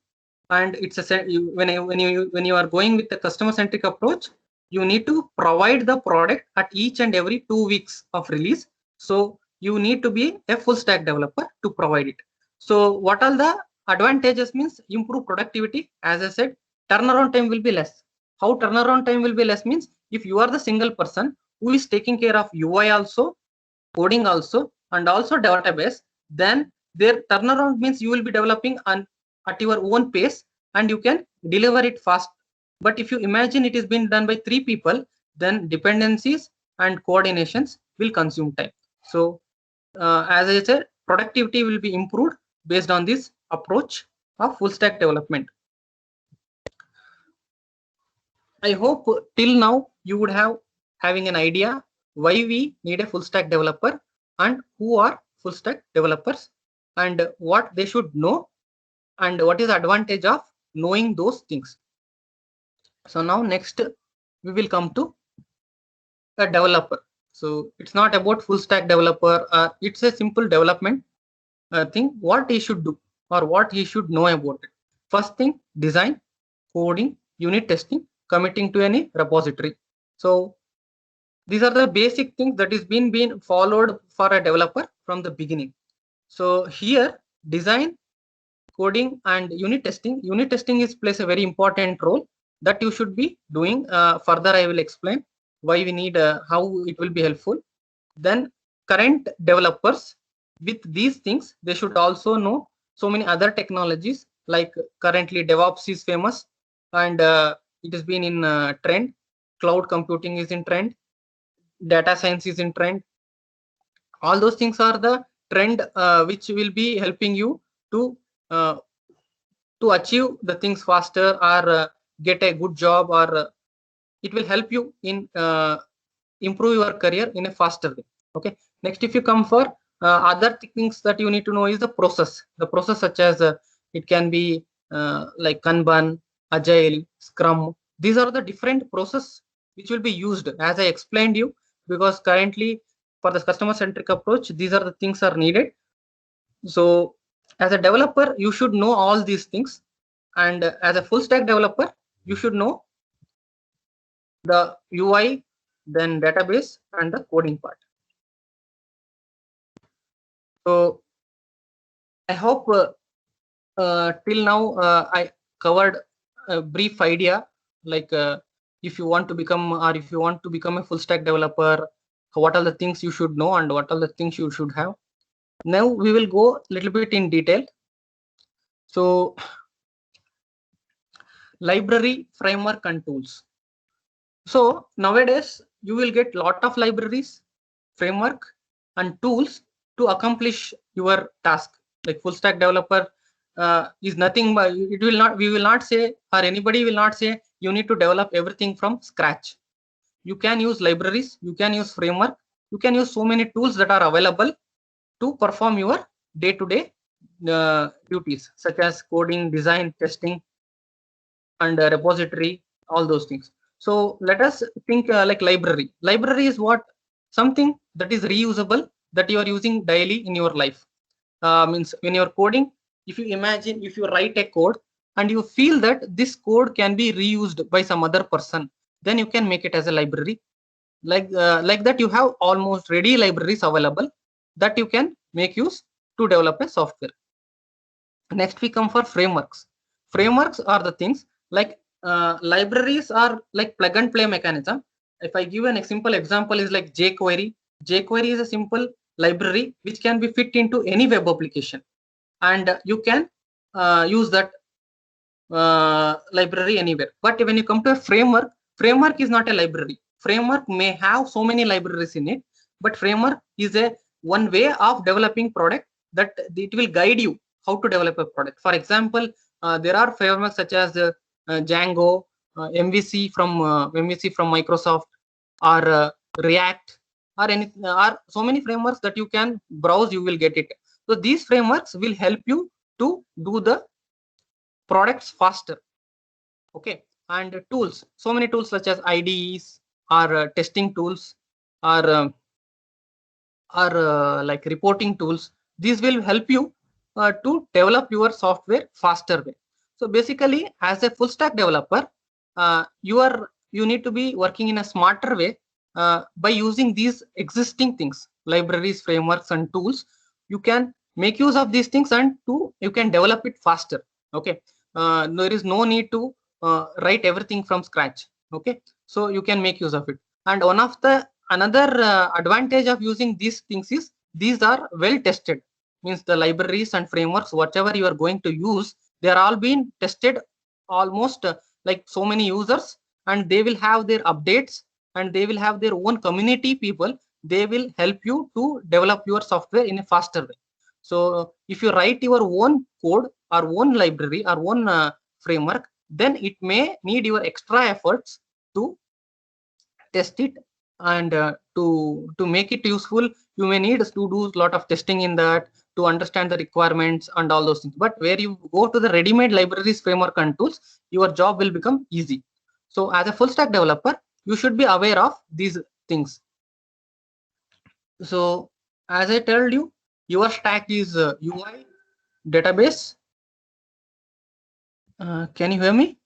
and it's a when you are going with the customer centric approach, you need to provide the product at each and every 2 weeks of release. So you need to be a full stack developer to provide it. So what are the advantages means improve productivity. As I said, turnaround time will be less. How turnaround time will be less means if you are the single person who is taking care of UI also, coding also, and also database, then their turnaround means you will be developing at your own pace and you can deliver it fast. But if you imagine it is being done by 3 people, then dependencies and coordinations will consume time. So as I said, productivity will be improved based on this approach of full stack development. I hope till now you would have having an idea why we need a full stack developer and who are full stack developers and what they should know and what is the advantage of knowing those things. So now next we will come to a developer. So it's not about full stack developer. It's a simple development thing. What he should do or what he should know about it. First thing, design, coding, unit testing, committing to any repository. So these are the basic things that is being followed for a developer from the beginning. So here, design, coding, and unit testing. Unit testing plays a very important role that you should be doing. Further, I will explain why we need, how it will be helpful. Then current developers with these things, they should also know so many other technologies, like currently DevOps is famous and it has been in trend. Cloud computing is in trend. Data science is in trend. All those things are the trend which will be helping you to achieve the things faster or get a good job, or it will help you in improve your career in a faster way. Okay. Next, if you come for other things that you need to know is the process. The process such as it can be like Kanban, Agile, Scrum. These are the different process which will be used as I explained you, because currently for the customer centric approach, these are the things are needed. So as a developer, you should know all these things, and as a full stack developer, you should know the UI, then database, and the coding part. So I hope till now I covered a brief idea, like if you want to become a full stack developer, what are the things you should know and what are the things you should have. Now we will go a little bit in detail. So library, framework, and tools. So nowadays you will get lot of libraries, framework, and tools to accomplish your task. Like full stack developer is nothing but we will not say, or anybody will not say you need to develop everything from scratch. You can use libraries, you can use framework, you can use so many tools that are available to perform your day-to-day duties, such as coding, design, testing, and repository, all those things. So let us think like library. Library is what? Something that is reusable, that you are using daily in your life. Means when you're coding, if you imagine, if you write a code and you feel that this code can be reused by some other person, then you can make it as a library. Like that, you have almost ready libraries available that you can make use to develop a software. Next, we come for frameworks. Frameworks are the things like libraries are like plug and play mechanism. If I give an simple example is like jQuery. jQuery is a simple library which can be fit into any web application, and you can use that library anywhere. But when you come to a framework, framework is not a library. Framework may have so many libraries in it, but framework is a one way of developing product that it will guide you how to develop a product. For example, there are frameworks such as Django, MVC from Microsoft, or React, or any are so many frameworks that you can browse, you will get it. So these frameworks will help you to do the products faster. Okay, and tools, so many tools such as IDEs or testing tools or like reporting tools. These will help you to develop your software faster way. So basically, as a full stack developer, you need to be working in a smarter way by using these existing things, libraries, frameworks, and tools. You can make use of these things and you can develop it faster. Okay, there is no need to write everything from scratch. Okay, so you can make use of it. And one of the another advantage of using these things is these are well tested. Means the libraries and frameworks, whatever you are going to use, they are all being tested almost like so many users, and they will have their updates, and they will have their own community people. They will help you to develop your software in a faster way. So if you write your own code or own library or own framework, then it may need your extra efforts to test it, and to make it useful, you may need to do a lot of testing in that to understand the requirements and all those things. But where you go to the ready-made libraries, framework, and tools, your job will become easy. So as a full stack developer, you should be aware of these things. So as I told you, your stack is UI, database. Can you hear me?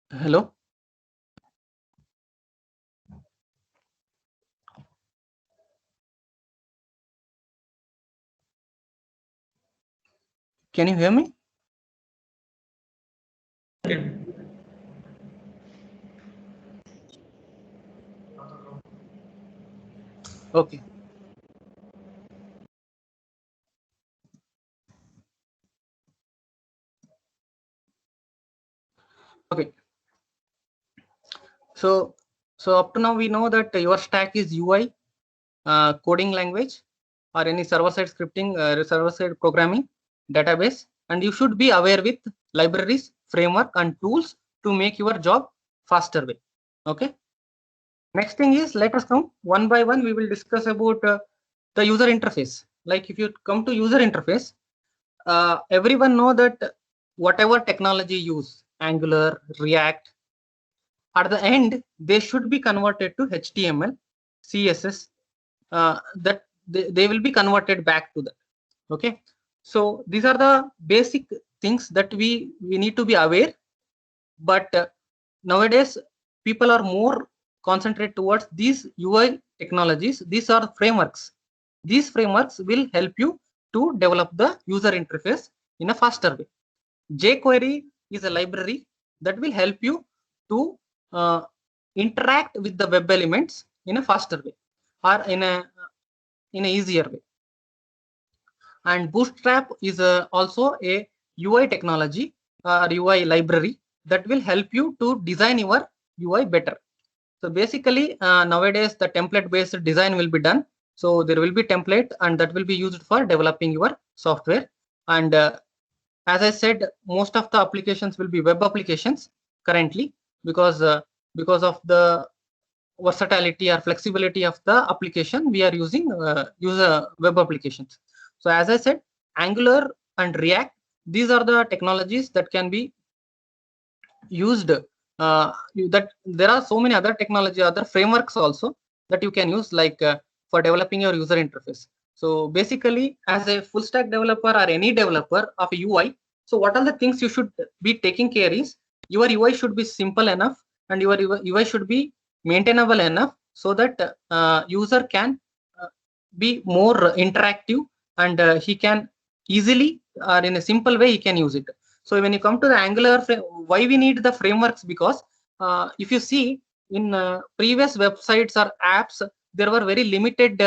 Hello? Can you hear me? Okay. Okay. So up to now we know that your stack is UI, coding language, or any server-side scripting, server-side programming, database, and you should be aware with libraries, framework, and tools to make your job faster way. Okay. Next thing is, let us come one by one. We will discuss about the user interface. Like if you come to user interface, everyone know that whatever technology use, Angular, React, at the end they should be converted to HTML, CSS. That they will be converted back to that. Okay, so these are the basic things that we need to be aware. But nowadays people are more concentrated towards these UI technologies. These are frameworks. These frameworks will help you to develop the user interface in a faster way. jQuery is a library that will help you to interact with the web elements in a faster way, or in a easier way. And Bootstrap is also a UI technology or UI library that will help you to design your UI better. So basically nowadays the template based design will be done. So there will be template, and that will be used for developing your software. And as I said, most of the applications will be web applications currently, because of the versatility or flexibility of the application, we are using web applications. So as I said, Angular and React, these are the technologies that can be used. That there are so many other technology, other frameworks also that you can use, like for developing your user interface. So basically, as a full stack developer or any developer of a UI, so what are the things you should be taking care is, your UI should be simple enough, and your UI should be maintainable enough, so that user can be more interactive, and he can easily, or in a simple way, he can use it. So when you come to the Angular, why we need the frameworks? Because if you see in previous websites or apps, there were very limited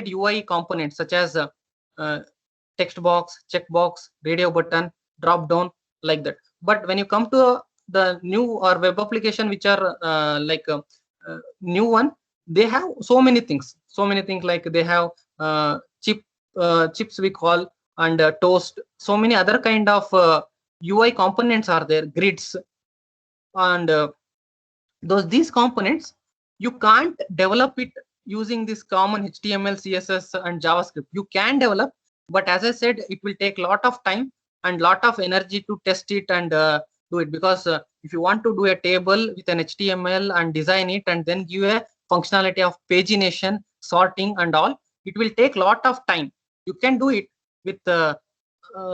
UI components, such as text box, checkbox, radio button, drop down, like that. But when you come to the new or web application, which are new one, they have so many things, like they have chips we call, and toast, so many other kind of UI components are there, grids, and these components you can't develop it using this common HTML, CSS, and JavaScript. You can develop, but as I said, it will take a lot of time and lot of energy to test it and do it, because if you want to do a table with an HTML and design it and then give a functionality of pagination, sorting, and all, it will take a lot of time. You can do it with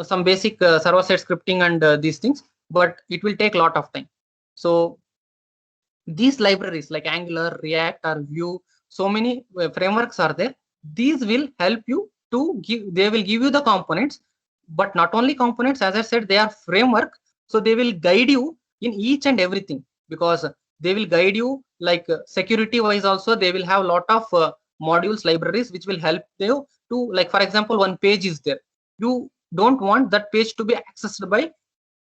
some basic server-side scripting and these things, but it will take a lot of time. So these libraries like Angular, React, or Vue, so many frameworks are there. These will help you to give, they will give you the components, but not only components, as I said, they are framework. So they will guide you in each and everything, because they will guide you like security wise also. They will have a lot of modules, libraries, which will help you to, like, for example, one page is there. You don't want that page to be accessed by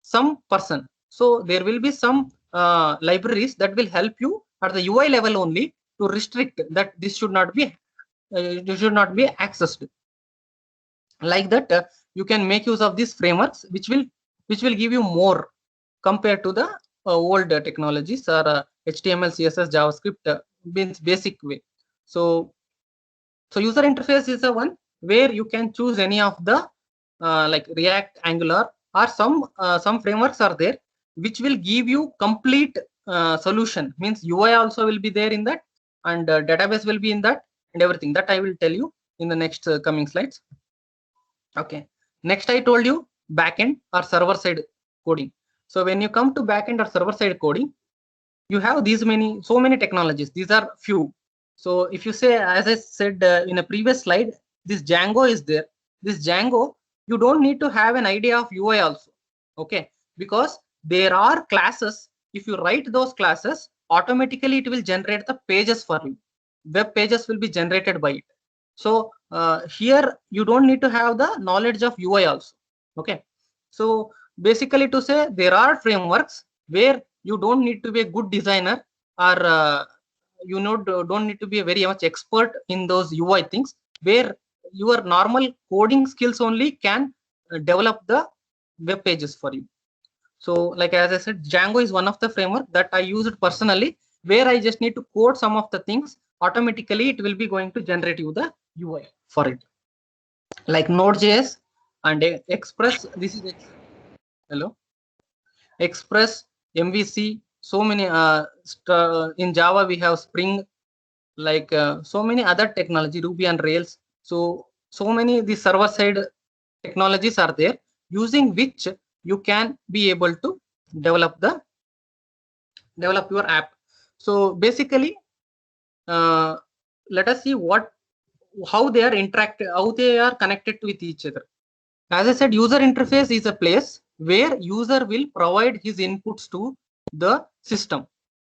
some person. So there will be some libraries that will help you at the UI level only to restrict that this should not be accessed. Like that, you can make use of these frameworks, which will give you more compared to the old technologies or HTML, CSS, JavaScript means basic way. So user interface is the one where you can choose any of the like React, Angular, or some frameworks are there which will give you complete solution. Means UI also will be there in that, and database will be in that, and everything that I will tell you in the next coming slides. Okay, next I told you backend or server side coding. So when you come to backend or server side coding, you have so many technologies. These are few. So if you say, as I said in a previous slide, this Django is there. This Django, you don't need to have an idea of UI also. Okay, because there are classes. If you write those classes, automatically it will generate the pages for you. Web pages will be generated by it. So here you don't need to have the knowledge of UI also. Okay, so basically to say, there are frameworks where you don't need to be a good designer, or you don't need to be a very much expert in those UI things, where your normal coding skills only can develop the web pages for you. So like as I said, Django is one of the framework that I use it personally, where I just need to code some of the things. Automatically it will be going to generate you the UI for it. Like Node.js and Express. This is hello, Express, MVC, so many in Java we have Spring, like so many other technology, Ruby and Rails. So many the server side technologies are there, using which you can be able to develop your app. So basically let us see how they are connected with each other. As I said, user interface is a place where user will provide his inputs to the system.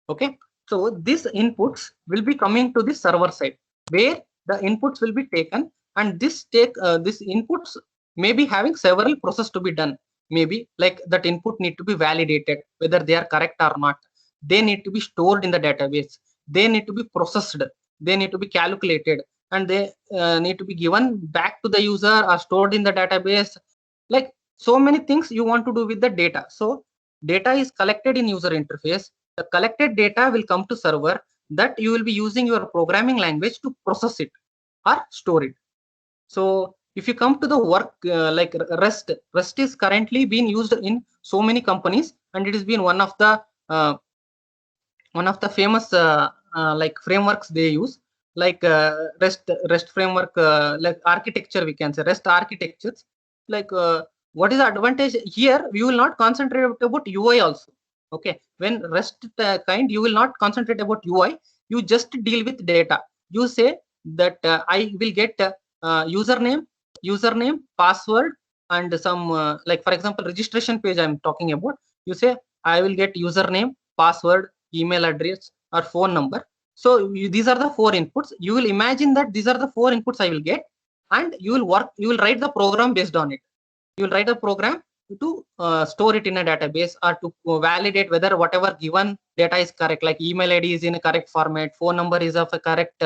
Okay, so these inputs will be coming to the server side, where the inputs will be taken, and this inputs may be having several processes to be done. Maybe like that input need to be validated whether they are correct or not. They need to be stored in the database. They need to be processed. They need to be calculated, and they need to be given back to the user or stored in the database. Like so many things you want to do with the data. So data is collected in user interface. The collected data will come to server, that you will be using your programming language to process it or store it. So if you come to the work like REST is currently being used in so many companies, and it has been one of the famous like frameworks they use, like REST framework, like architecture, we can say REST architectures. Like what is the advantage here? We will not concentrate about UI also. Okay, when REST kind, you will not concentrate about UI. You just deal with data. You say that I will get username, password, and some like for example registration page I'm talking about. You say I will get username, password, email address, or phone number. So these are the 4 inputs. You will imagine that these are the 4 inputs I will get, and you will write the program based on it. You will write a program to store it in a database, or to validate whether whatever given data is correct, like email ID is in a correct format, phone number is of a correct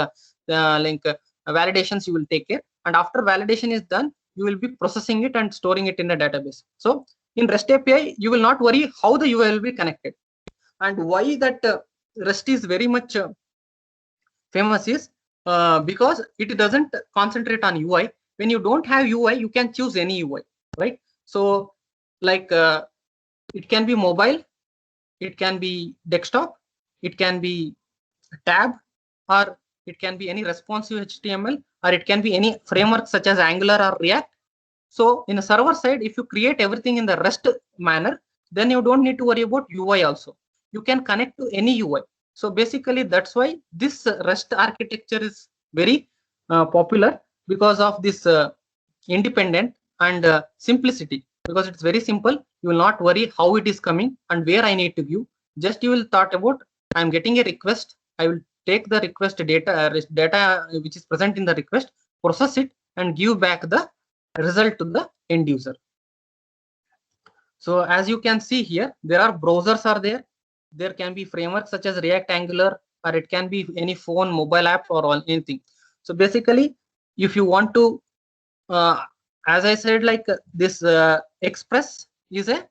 link. Validations you will take care, and after validation is done, you will be processing it and storing it in a database. So in REST API, you will not worry how the UI will be connected. And why that REST is very much famous is because it doesn't concentrate on UI. When you don't have UI, you can choose any UI, right? So like it can be mobile, it can be desktop, it can be tab, or it can be any responsive HTML, or it can be any framework such as Angular or React. So in the server side, if you create everything in the REST manner, then you don't need to worry about UI also. You can connect to any UI. So basically, that's why this REST architecture is very popular, because of this independent and simplicity. Because it's very simple, you will not worry how it is coming and where I need to view. Just you will thought about, I'm getting a request, I will take the request data which is present in the request, process it, and give back the result to the end user. So as you can see here, there are browsers are there. There can be frameworks such as React, Angular, or it can be any phone, mobile app, or anything. So basically, if you want to, as I said, like this Express is a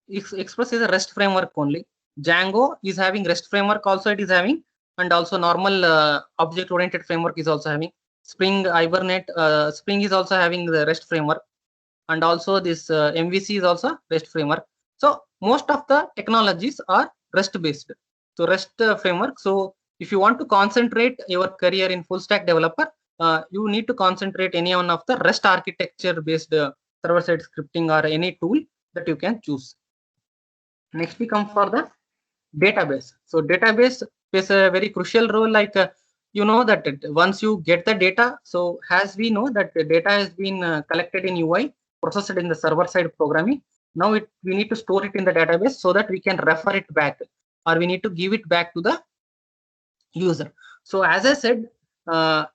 REST framework only. Django is having REST framework also, it is having, and also normal object-oriented framework is also having. Spring, Hibernate, Spring is also having the REST framework, and also this MVC is also REST framework. So most of the technologies are REST based. So REST framework. So if you want to concentrate your career in full stack developer, you need to concentrate any one of the REST architecture based server-side scripting or any tool that you can choose. Next we come for the database. So database plays a very crucial role. Like you know that once you get the data, so as we know that the data has been collected in UI, processed in the server-side programming. Now we need to store it in the database so that we can refer it back, or we need to give it back to the user. So as I said,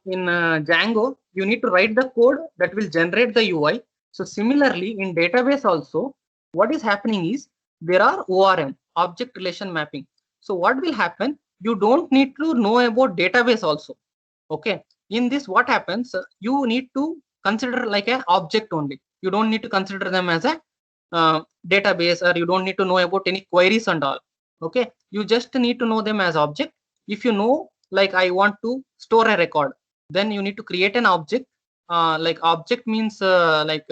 in Django, you need to write the code that will generate the UI. So similarly, in database also, what is happening is there are ORM, object relation mapping. So what will happen? You don't need to know about database also. Okay. In this, what happens? You need to consider like an object only. You don't need to consider them as a database, or you don't need to know about any queries and all. Okay. You just need to know them as object. If you know, like I want to store a record, then you need to create an object. Like object means like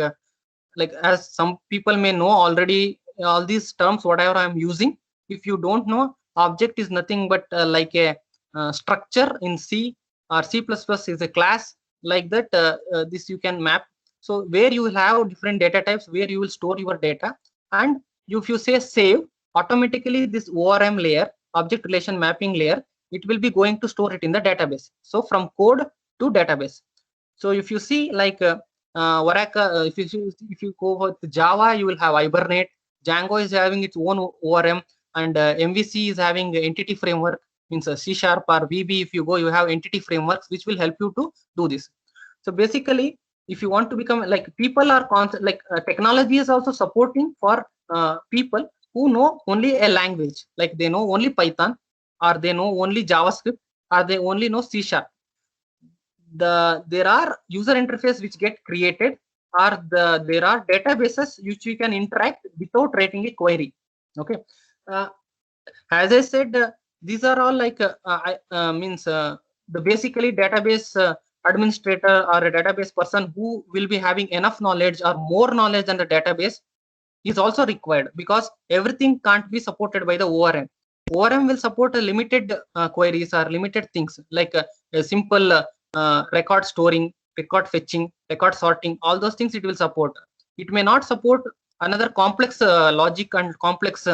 as some people may know already, all these terms whatever I'm using. If you don't know, object is nothing but like a structure in C or C++ is a class, like that. This you can map. So where you will have different data types, where you will store your data, and if you say save, automatically this ORM layer, object relation mapping layer, it will be going to store it in the database. So from code to database. So if you see like Oracle, if you go with Java, you will have Hibernate. Django is having its own ORM, and MVC is having entity framework, means C# or VB. If you go, you have entity frameworks which will help you to do this. So basically, if you want to become like, people are like technology is also supporting for people who know only a language, like they know only Python, or they know only JavaScript, or they only know C#. There are user interface which get created, or there are databases which you can interact without writing a query. Okay. As I said, these are all like the basically database administrator or a database person who will be having enough knowledge or more knowledge than the database is also required, because everything can't be supported by the ORM. ORM will support a limited queries or limited things, like a simple record storing, record fetching, record sorting, all those things it will support. It may not support another complex logic and complex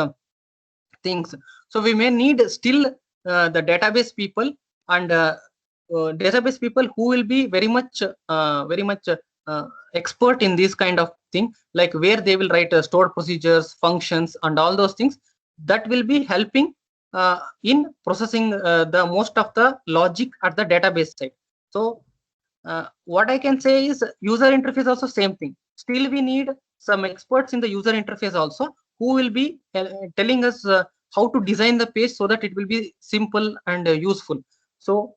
things. So we may need still the database people, and database people who will be very much expert in this kind of thing, like where they will write stored procedures, functions, and all those things that will be helping in processing the most of the logic at the database side. So what I can say is user interface also same thing. Still we need some experts in the user interface also, who will be telling us how to design the page so that it will be simple and useful. So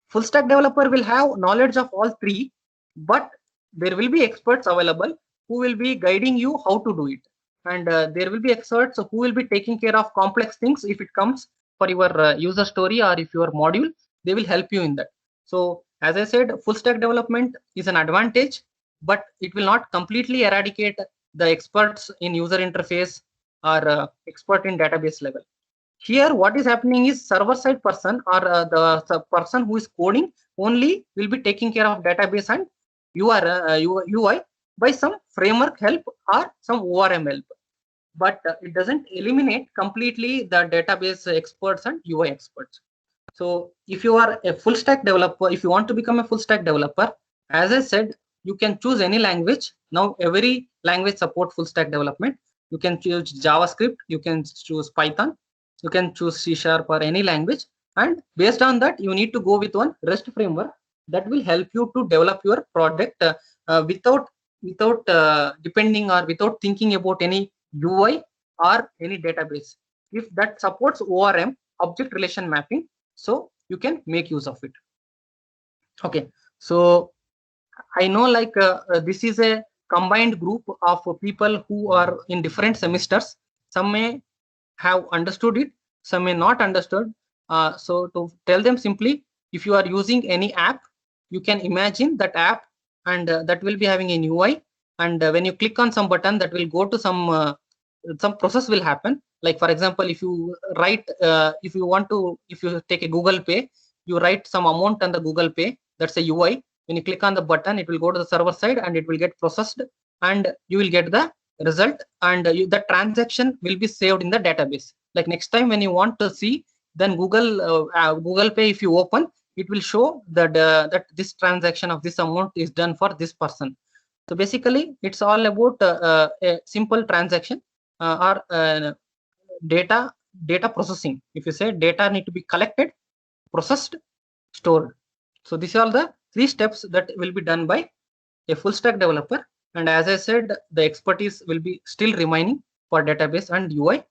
full stack developer will have knowledge of all three, but there will be experts available who will be guiding you how to do it. and there will be experts who will be taking care of complex things. If it comes for your user story or if your module, they will help you in that. So as I said, full stack development is an advantage, but it will not completely eradicate the experts in user interface or expert in database level. Here what is happening is server side person or the person who is coding only will be taking care of database and UI by some framework help or some ORM help, but it doesn't eliminate completely the database experts and UI experts. So if you are a full stack developer, if you want to become a full stack developer, as I said, you can choose any language. Now every language support full stack development. You can choose JavaScript, you can choose Python, you can choose C# or any language, and based on that you need to go with one REST framework that will help you to develop your product without depending or without thinking about any UI or any database. If that supports ORM, object relation mapping, so you can make use of it. Okay, so I know like this is a combined group of people who are in different semesters. Some may have understood it, some may not understood. So to tell them simply, if you are using any app, you can imagine that app, and that will be having an UI, and when you click on some button, that will go to some process will happen. Like for example, if you write if you take a Google Pay, you write some amount on the Google Pay, that's a UI. When you click on the button, it will go to the server side and it will get processed, and you will get the result, and the transaction will be saved in the database. Like next time when you want to see, then Google Pay, if you open, it will show that that this transaction of this amount is done for this person. So basically it's all about a simple transaction or data processing. If you say data need to be collected, processed, stored. So these are the 3 steps that will be done by a full stack developer. And as I said, the expertise will be still remaining for database and UI,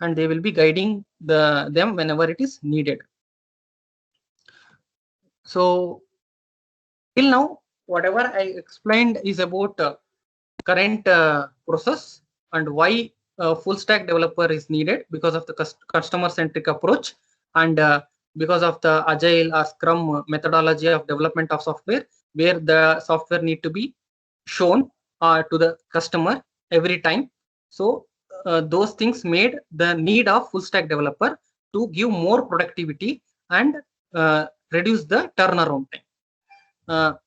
and they will be guiding them whenever it is needed. So till now, whatever I explained is about current process and why full stack developer is needed, because of the customer centric approach, and because of the agile or scrum methodology of development of software, where the software need to be shown to the customer every time. So those things made the need of full stack developer to give more productivity and reduce the turnaround time.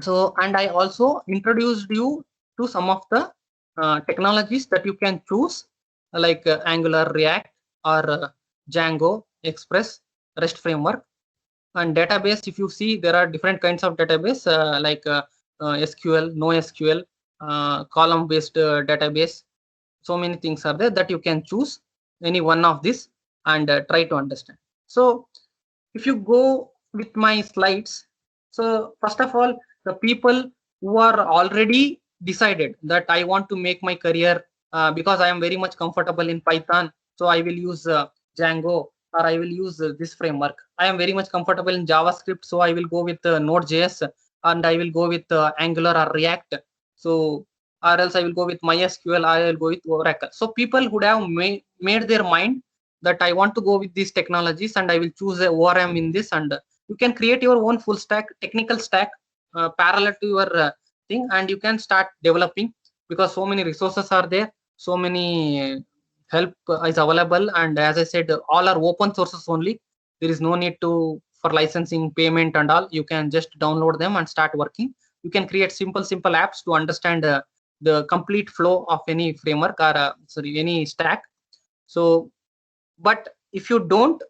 So, and I also introduced you to some of the technologies that you can choose, like Angular, React, or Django, Express, REST framework. And database, if you see, there are different kinds of database like SQL, NoSQL, column-based database. So many things are there that you can choose any one of this and try to understand. So if you go with my slides, so first of all, the people who are already decided that I want to make my career because I am very much comfortable in Python, so I will use Django, or I will use this framework. I am very much comfortable in JavaScript, so I will go with Node.js, and I will go with Angular or React. So, or else I will go with MySQL, I will go with Oracle. So people who have made their mind that I want to go with these technologies and I will choose a ORM in this, and you can create your own full stack technical stack parallel to your thing, and you can start developing, because so many resources are there, so many help is available, and as I said, all are open sources only. There is no need to for licensing, payment and all. You can just download them and start working. You can create simple apps to understand the complete flow of any framework or any stack. So but if you don't,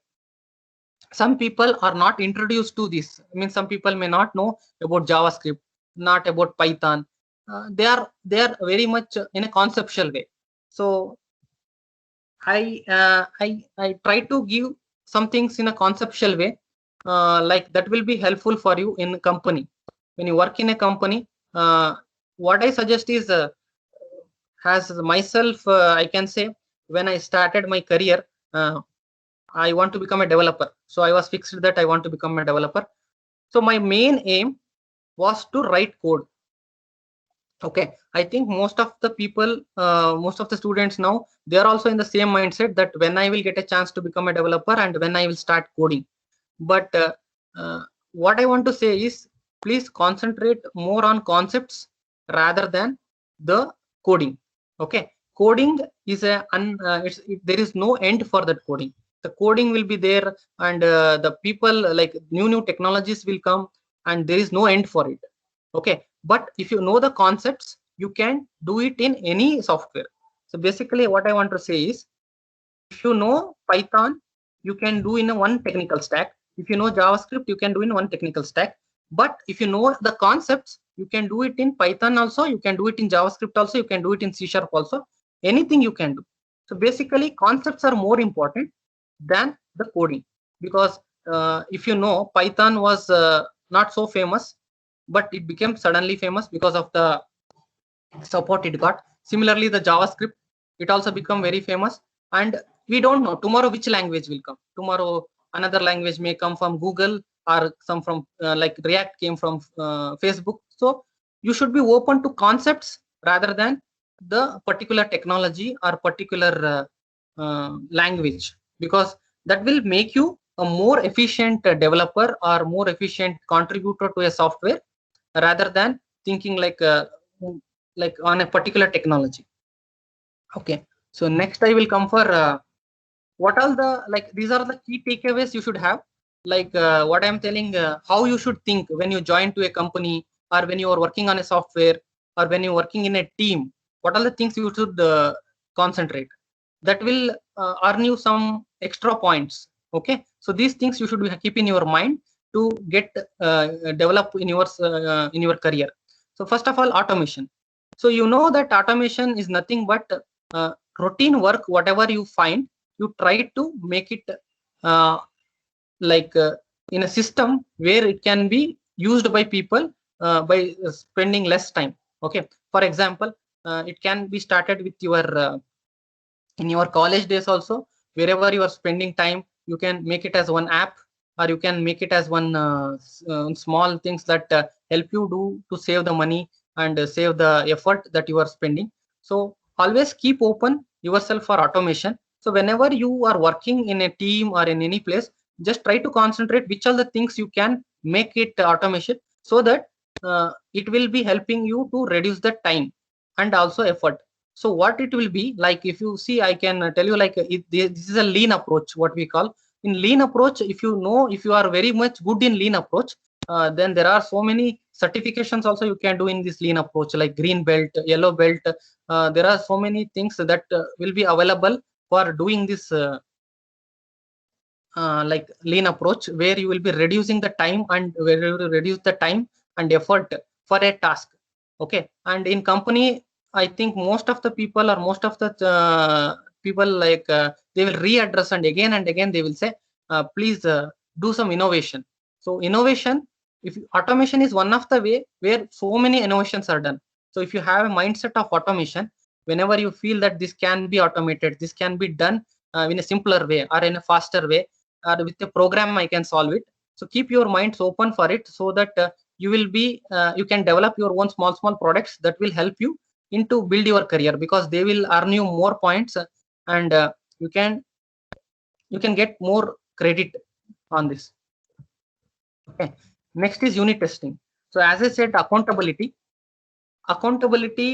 some people are not introduced to this. I mean, some people may not know about JavaScript, not about Python. They are very much in a conceptual way. So I try to give some things in a conceptual way, like that will be helpful for you in a company. When you work in a company, what I suggest is, as myself, I can say, when I started my career, I want to become a developer. So I was fixed that I want to become a developer. So my main aim was to write code. Okay, I think most of the people, most of the students now, they are also in the same mindset that when I will get a chance to become a developer and when I will start coding. But what I want to say is, please concentrate more on concepts rather than the coding. Okay, coding is there is no end for that coding. The coding will be there, and the people, like new technologies will come, and there is no end for it. Okay, but if you know the concepts, you can do it in any software. So basically what I want to say is, if you know Python, you can do in a one technical stack. If you know JavaScript, you can do in one technical stack. But if you know the concepts, you can do it in Python also, you can do it in JavaScript also, you can do it in C# also. Anything you can do. So basically concepts are more important than the coding, because if you know, Python was not so famous, but it became suddenly famous because of the support it got. Similarly, the JavaScript, it also become very famous, and we don't know tomorrow which language will come. Tomorrow another language may come from Google, or some from like React came from Facebook. So you should be open to concepts rather than the particular technology or particular language, because that will make you a more efficient developer or more efficient contributor to a software, rather than thinking like on a particular technology. Okay, so next I will come for what are the, like, these are the key takeaways you should have, like what I'm telling, how you should think when you join to a company, or when you are working on a software, or when you're working in a team. What are the things you should concentrate, that will earn you some extra points. Okay, so these things you should keep in your mind to get develop in your career. So first of all, automation. So you know that automation is nothing but routine work. Whatever you find, you try to make it uh, like in a system where it can be used by people by spending less time. Okay, for example, it can be started with your in your college days also. Wherever you are spending time, you can make it as one app, or you can make it as one small things that help you do to save the money and save the effort that you are spending. So always keep open yourself for automation. So whenever you are working in a team or in any place, just try to concentrate which are the things you can make it automation, so that it will be helping you to reduce the time and also effort. So what it will be like, if you see, I can tell you, like this is a lean approach, what we call. In lean approach, if you know, if you are very much good in lean approach, then there are so many certifications also you can do in this lean approach, like green belt, yellow belt. There are so many things that will be available for doing this like lean approach, where you will be reducing the time, and where you will reduce the time and effort for a task. Okay, and in company, I think most of the people, or most of the people, like they will readdress, and again they will say, please do some innovation. So innovation, if automation is one of the way where so many innovations are done. So if you have a mindset of automation, whenever you feel that this can be automated, this can be done in a simpler way or in a faster way, or with a program I can solve it. So keep your minds open for it, so that you will be you can develop your own small products that will help you into build your career, because they will earn you more points, and you can get more credit on this. Okay, next is unit testing. So as I said, accountability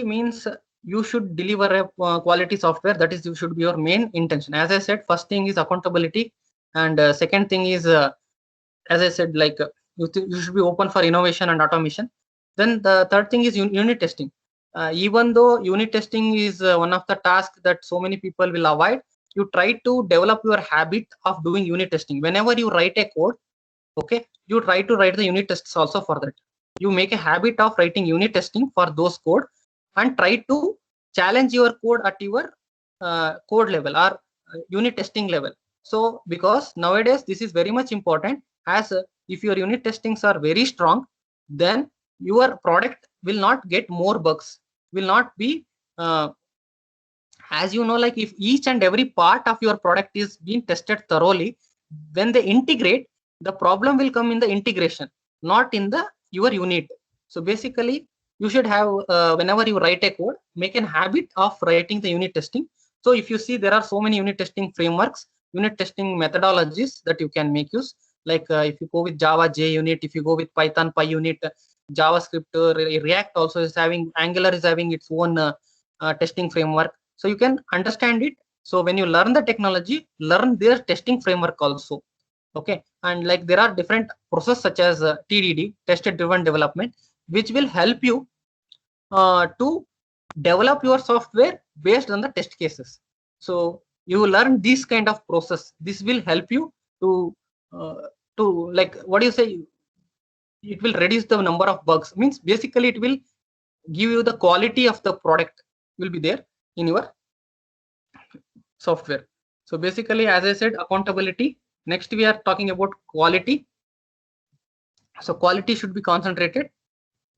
means you should deliver a quality software. That is, you should be your main intention. As I said, first thing is accountability, and second thing is as I said, like you should be open for innovation and automation. Then the third thing is unit testing. Even though unit testing is one of the tasks that so many people will avoid, you try to develop your habit of doing unit testing. Whenever you write a code, okay, you try to write the unit tests also for that. You make a habit of writing unit testing for those code, and try to challenge your code at your code level, or unit testing level. So because nowadays this is very much important, as if your unit testings are very strong, then your product will not get more bugs, will not be as you know, like if each and every part of your product is being tested thoroughly, when they integrate, the problem will come in the integration, not in the your unit. So basically you should have, whenever you write a code, make a habit of writing the unit testing. So if you see, there are so many unit testing frameworks, unit testing methodologies that you can make use. Like if you go with Java JUnit, if you go with Python PyUnit, JavaScript, React also is having, Angular is having its own testing framework. So you can understand it. So when you learn the technology, learn their testing framework also. Okay, and like there are different processes such as TDD, tested driven development, which will help you to develop your software based on the test cases. So you learn this kind of process. This will help you to like, what do you say? It will reduce the number of bugs. Means basically it will give you the quality of the product will be there in your software. So basically, as I said, accountability. Next, we are talking about quality. So quality should be concentrated.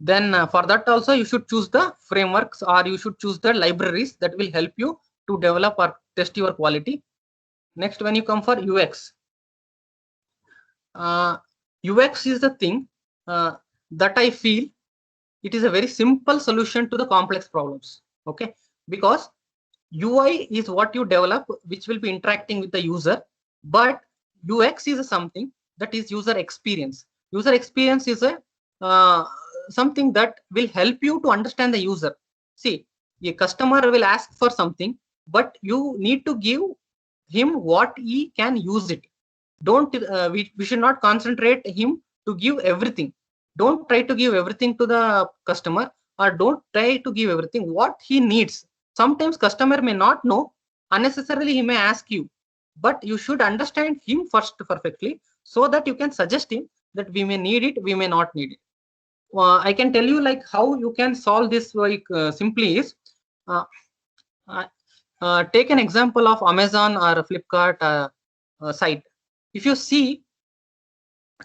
Then for that also, you should choose the frameworks, or you should choose the libraries that will help you to develop or test your quality. Next, when you come for UX, UX is the thing that I feel it is a very simple solution to the complex problems. Okay, because UI is what you develop, which will be interacting with the user, but UX is something that is user experience. User experience is a something that will help you to understand the user. See, a customer will ask for something, but you need to give him what he can use it. Don't we should not concentrate him to give everything. Don't try to give everything to the customer, or don't try to give everything what he needs. Sometimes customer may not know, unnecessarily he may ask you, but you should understand him first perfectly, so that you can suggest him that we may need it, we may not need it. I can tell you like how you can solve this like simply is, take an example of Amazon or Flipkart site. If you see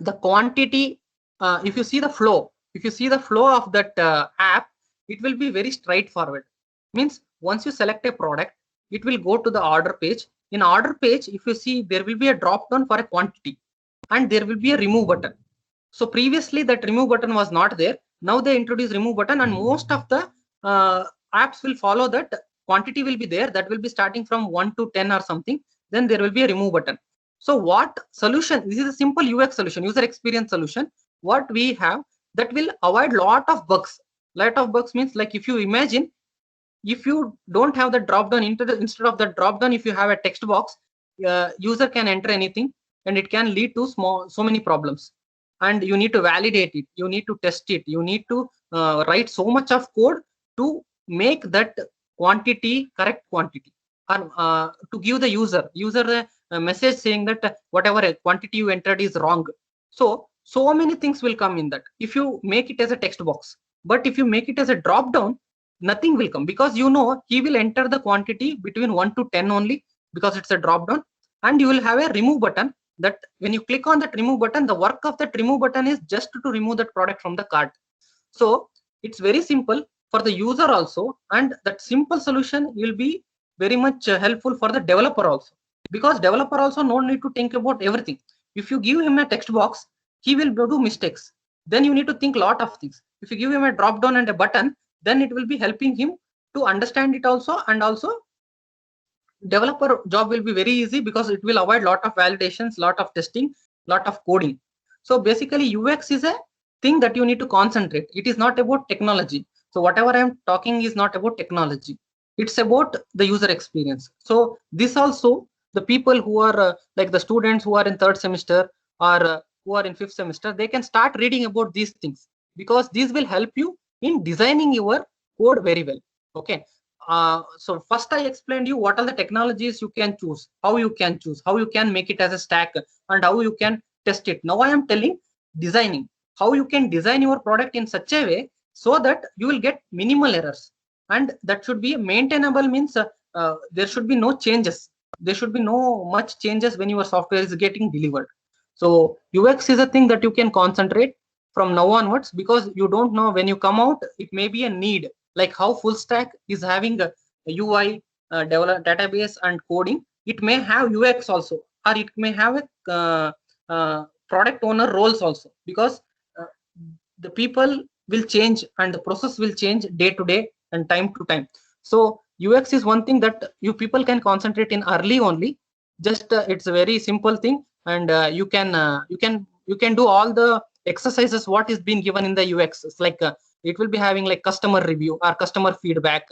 the quantity, if you see the flow, of that app, it will be very straightforward. Means once you select a product, it will go to the order page. In order page, if you see, there will be a drop down for a quantity, and there will be a remove button. So previously that remove button was not there. Now they introduce remove button, and most of the apps will follow that. Quantity will be there, that will be starting from 1 to 10 or something. Then there will be a remove button. So what solution? This is a simple UX solution, user experience solution. What we have that will avoid lot of bugs. Lot of bugs means, like, if you imagine, if you don't have the drop down, instead of the drop down, if you have a text box, user can enter anything, and it can lead to so many problems. And you need to validate it, you need to test it, you need to write so much of code to make that quantity correct quantity, or to give the user a message saying that whatever quantity you entered is wrong. So many things will come in that if you make it as a text box. But if you make it as a drop down, nothing will come, because he will enter the quantity between 1 to 10 only, because it's a drop down. And you will have a remove button, that when you click on that remove button, the work of that remove button is just to remove that product from the cart. So it's very simple for the user also, and that simple solution will be very much helpful for the developer also, because developer also no need to think about everything. If you give him a text box, he will do mistakes. Then you need to think lot of things. If you give him a drop down and a button, then it will be helping him to understand it also, and also developer job will be very easy, because it will avoid lot of validations, lot of testing, lot of coding. So basically UX is a thing that you need to concentrate. It is not about technology. So whatever I am talking is not about technology, it's about the user experience. So this also, the people who are like the students who are in 3rd semester, or who are in 5th semester, they can start reading about these things, because these will help you in designing your code very well. Okay. So first I explained you what are the technologies you can choose, how you can choose, how you can make it as a stack, and how you can test it. Now I am telling designing, how you can design your product in such a way so that you will get minimal errors, and that should be maintainable. Means there should be no changes. There should be no much changes when your software is getting delivered. So UX is a thing that you can concentrate from now onwards, because you don't know when you come out, it may be a need. Like how full stack is having a UI, develop database and coding, it may have UX also, or it may have a product owner roles also, because the people will change and the process will change day to day and time to time. So UX is one thing that you people can concentrate in early only. Just it's a very simple thing, and you can do all the exercises what is being given in the UX. It's like it will be having like customer review or customer feedback,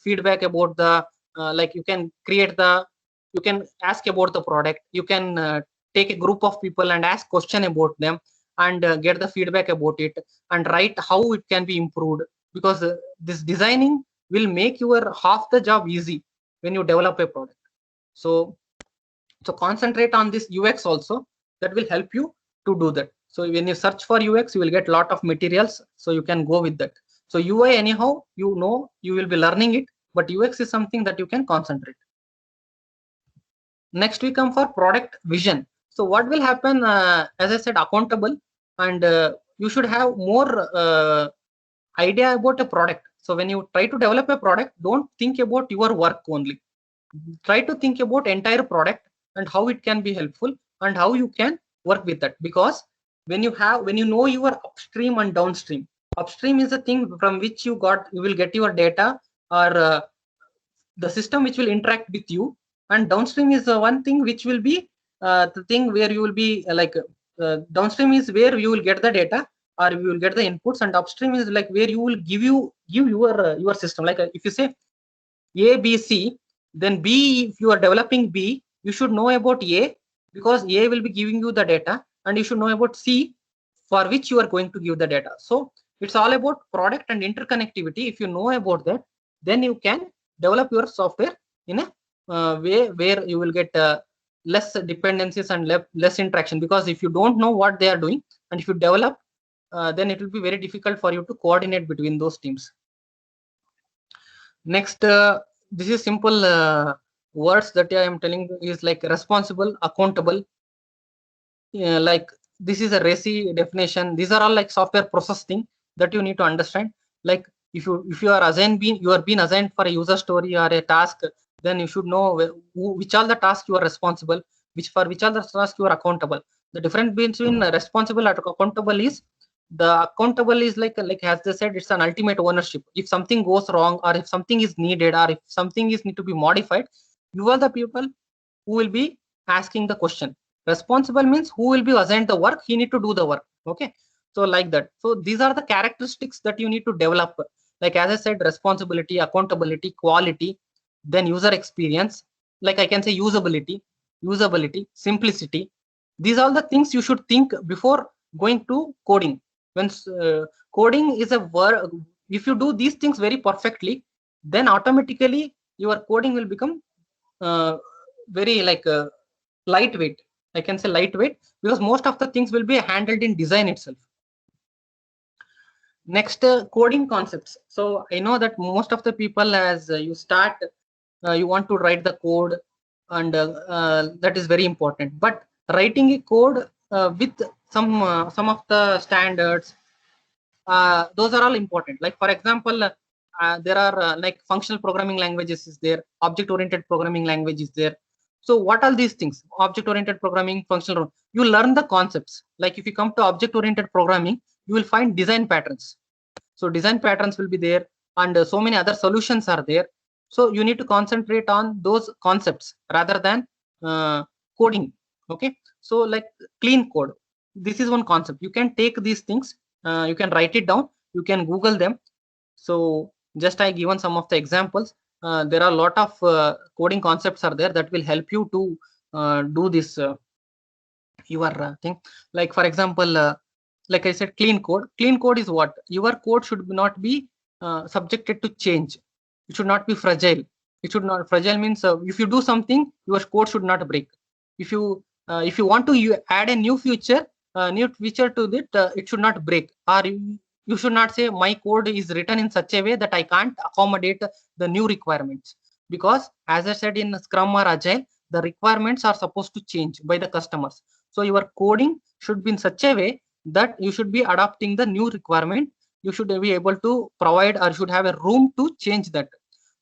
feedback about the like you can create the, you can ask about the product, you can take a group of people and ask question about them and get the feedback about it and write how it can be improved, because this designing will make your half the job easy when you develop a product. So concentrate on this UX also, that will help you to do that. So when you search for UX, you will get a lot of materials, so you can go with that. So UI anyhow, you know, you will be learning it, but UX is something that you can concentrate. Next we come for product vision. So what will happen, as I said, accountable, and you should have more idea about a product. So when you try to develop a product, don't think about your work only. Try to think about entire product and how it can be helpful and how you can work with that. Because when you know your upstream and downstream, upstream is the thing from which you will get your data, or the system which will interact with you, and downstream is one thing which will be the thing where you will be downstream is where you will get the data or you will get the inputs, and upstream is like where you will give your system. Like if you say A, B, C, then B, if you are developing B, you should know about A, because A will be giving you the data, and you should know about C, for which you are going to give the data. So it's all about product and interconnectivity. If you know about that, then you can develop your software in a way where you will get less dependencies and less interaction. Because if you don't know what they are doing, and if you develop, then it will be very difficult for you to coordinate between those teams. Next, this is simple words that I am telling you is like responsible, accountable. Like this is a RACI definition. These are all like software process thing that you need to understand. Like if you are being assigned for a user story or a task, then you should know which are the tasks you are responsible, which are the tasks you are accountable. The difference between responsible and accountable is, the accountable is like as they said, it's an ultimate ownership. If something goes wrong, or if something is needed, or if something is need to be modified, you are the people who will be asking the question. Responsible means who will be assigned the work, he need to do the work. Okay, so like that. So these are the characteristics that you need to develop. Like as I said, responsibility, accountability, quality, then user experience, like I can say usability, simplicity. These are the things you should think before going to coding. When coding is a word, if you do these things very perfectly, then automatically your coding will become very like lightweight. I can say lightweight, because most of the things will be handled in design itself. Next, coding concepts. So I know that most of the people, as you start, you want to write the code, and that is very important. But writing a code with some of the standards, those are all important. Like for example, there are like functional programming languages is there, object-oriented programming language is there. So what are these things? Object-oriented programming, functional. You learn the concepts. Like if you come to object-oriented programming, you will find design patterns. So design patterns will be there, and so many other solutions are there. So you need to concentrate on those concepts rather than coding. Okay, so like clean code, this is one concept. You can take these things, you can write it down, you can Google them. So just I given some of the examples. There are a lot of coding concepts are there that will help you to do this your thing. Like for example, like I said, clean code. Clean code is what? Your code should not be subjected to change. It should not be fragile. It should not, fragile means if you do something, your code should not break. If you want to add a new feature to it, it should not break. Or you should not say my code is written in such a way that I can't accommodate the new requirements. Because as I said, in Scrum or Agile, the requirements are supposed to change by the customers. So your coding should be in such a way that you should be adopting the new requirement. You should be able to provide, or should have a room to change that.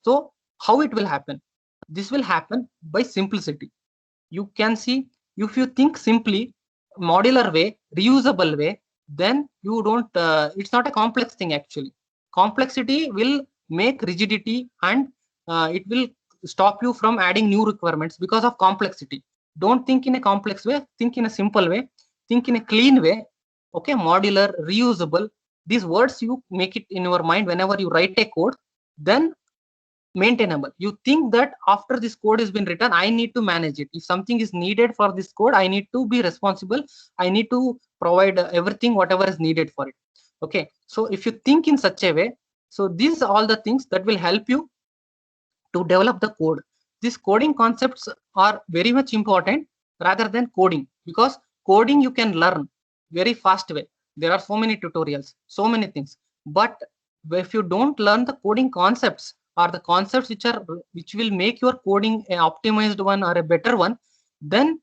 So how it will happen? This will happen by simplicity. You can see, if you think simply, modular way, reusable way, then you don't, it's not a complex thing actually. Complexity will make rigidity, and it will stop you from adding new requirements because of complexity. Don't think in a complex way, think in a simple way, think in a clean way. Okay, modular, reusable, these words you make it in your mind whenever you write a code. Then maintainable, you think that after this code has been written, I need to manage it. If something is needed for this code, I need to be responsible, I need to provide everything whatever is needed for it. Okay, so if you think in such a way, so these are all the things that will help you to develop the code. These coding concepts are very much important rather than coding, because coding you can learn very fast way. There are so many tutorials, so many things. But if you don't learn the coding concepts, or the concepts which will make your coding an optimized one or a better one, then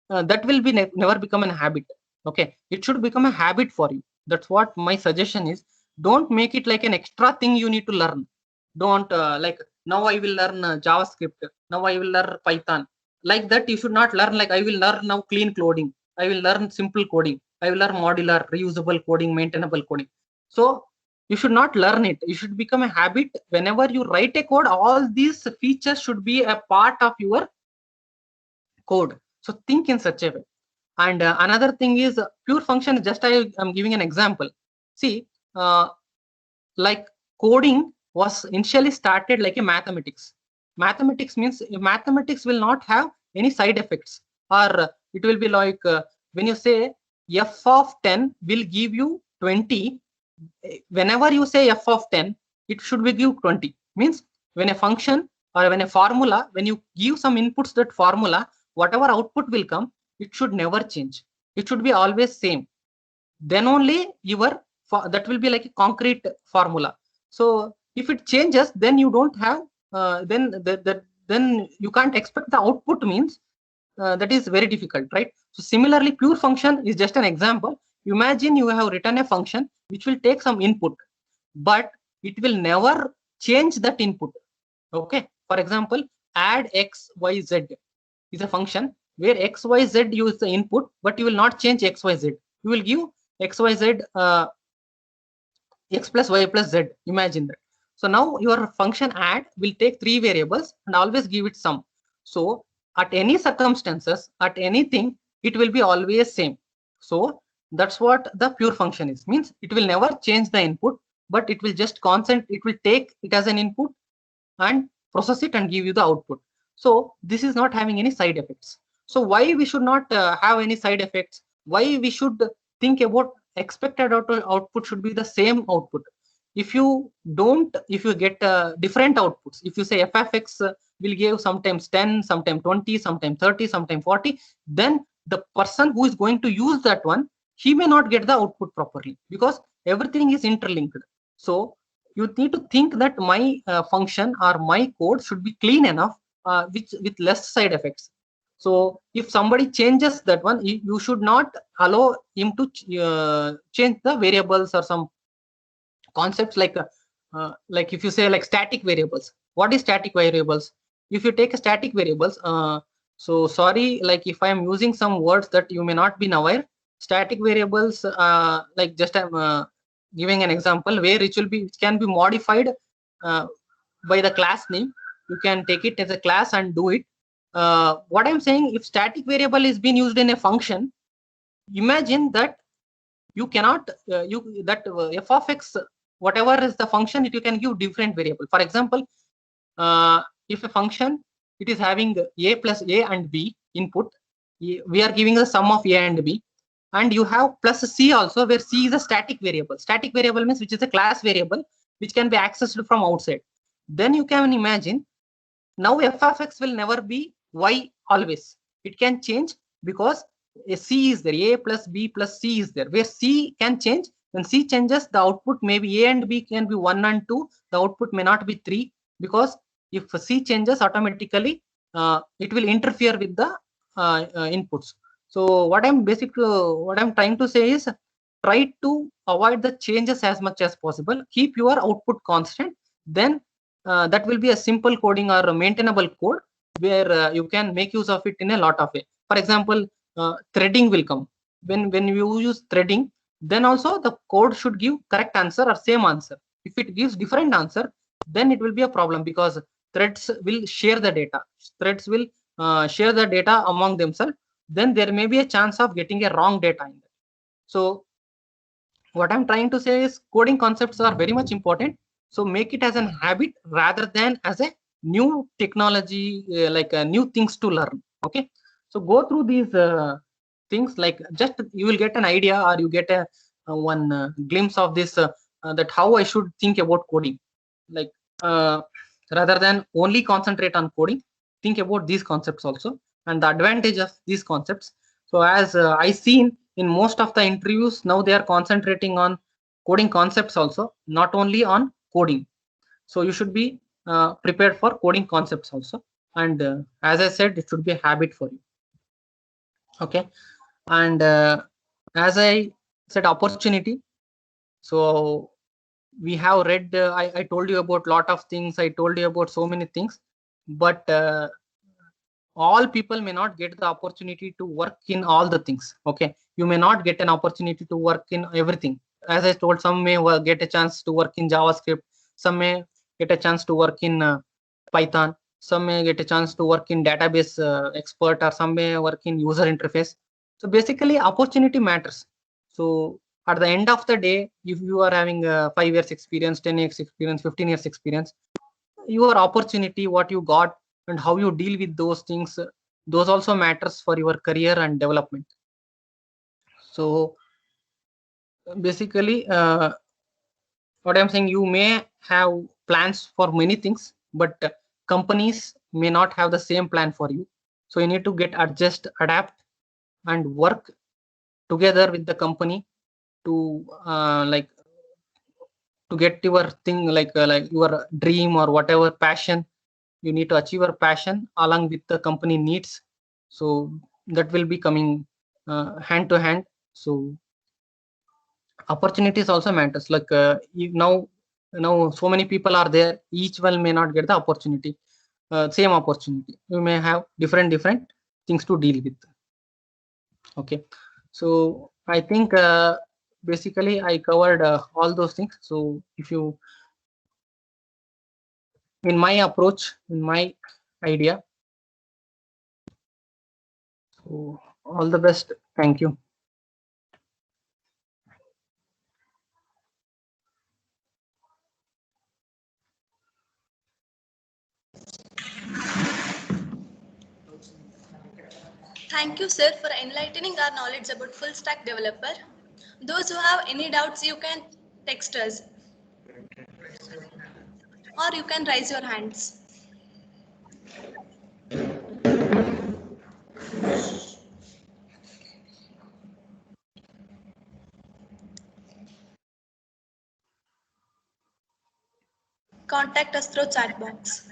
that will be never become a habit. Okay, it should become a habit for you. That's what my suggestion is. Don't make it like an extra thing you need to learn. Don't like, now I will learn JavaScript, now I will learn Python. Like that, you should not learn like, I will learn now clean coding, I will learn simple coding, I will learn modular, reusable coding, maintainable coding. So you should not learn it. You should become a habit. Whenever you write a code, all these features should be a part of your code. So think in such a way. And another thing is pure function. Just I am giving an example. See, like coding was initially started like a mathematics. Mathematics means mathematics will not have any side effects, or it will be like when you say f of 10 will give you 20. Whenever you say f of 10, it should be give 20. Means when a function or when a formula, when you give some inputs that formula, whatever output will come, it should never change. It should be always same. Then only your that will be like a concrete formula. So if it changes, then you don't have then you can't expect the output. Means that is very difficult, right? So similarly, pure function is just an example. Imagine you have written a function which will take some input, but it will never change that input. Okay, for example, add x y z is a function where x y z use the input, but you will not change x y z. You will give x y z x plus y plus z. Imagine that. So now your function add will take 3 variables and always give it sum. So at any circumstances, at anything, it will be always same. So that's what the pure function is. Means it will never change the input, but it will just constant. It will take it as an input and process it and give you the output. So this is not having any side effects. So why we should not have any side effects? Why we should think about expected output should be the same output. If you don't, if you get different outputs, if you say f of x will give sometimes 10, sometimes 20, sometimes 30, sometimes 40, then the person who is going to use that one, he may not get the output properly, because everything is interlinked. So you need to think that my function or my code should be clean enough, with less side effects. So if somebody changes that one, you should not allow him to change the variables or some concepts like if you say like static variables. What is static variables? If you take a static variables, so sorry, like if I am using some words that you may not be aware, static variables, like just I'm giving an example where it can be modified by the class name. You can take it as a class and do it. What I'm saying, if static variable is being used in a function, imagine that you cannot f of x, whatever is the function, you can give different variable. For example, if a function, it is having a plus a and b input, we are giving the sum of a and b, and you have plus c also, where c is a static variable. Static variable means which is a class variable which can be accessed from outside. Then you can imagine, now f of x will never be y always. It can change because a c is there, a plus b plus c is there, where c can change. When c changes, the output may be a and b can be 1 and 2. The output may not be 3, because if c changes automatically, it will interfere with the inputs. So what I'm trying to say is, try to avoid the changes as much as possible. Keep your output constant. Then that will be a simple coding or a maintainable code, where you can make use of it in a lot of way. For example, threading will come. When you use threading, then also the code should give correct answer or same answer. If it gives different answer, then it will be a problem, because threads will share the data. Threads will share the data among themselves. Then there may be a chance of getting a wrong data in that. So what I'm trying to say is coding concepts are very much important. So make it as an habit rather than as a new technology, like new things to learn. Okay. So go through these things, like just you will get an idea, or you get a one glimpse of this, that how I should think about coding. Like rather than only concentrate on coding, think about these concepts also and the advantage of these concepts. So as I seen in most of the interviews, now they are concentrating on coding concepts also, not only on coding. So you should be prepared for coding concepts also. And as I said, it should be a habit for you. Okay. And as I said, opportunity. So we have read, I told you about lot of things. I told you about so many things, but all people may not get the opportunity to work in all the things. Okay. You may not get an opportunity to work in everything. As I told, some may get a chance to work in JavaScript. Some may get a chance to work in Python. Some may get a chance to work in database expert, or some may work in user interface. So basically opportunity matters. So at the end of the day, if you are having 5 years experience, 10 years experience, 15 years experience, your opportunity, what you got and how you deal with those things, those also matters for your career and development. So basically what I'm saying, you may have plans for many things, but companies may not have the same plan for you. So you need to get adjust, adapt, and work together with the company to like to get your thing, like your dream or whatever passion. You need to achieve your passion along with the company needs. So that will be coming hand to hand. So opportunities also matters. Like now so many people are there, each one may not get the opportunity, same opportunity. You may have different things to deal with. Okay. So I think basically I covered all those things. So if you, in my approach, in my idea. So all the best. Thank you. Thank you, sir, for enlightening our knowledge about full stack developer. Those who have any doubts, you can text us or you can raise your hands. Contact us through chat box.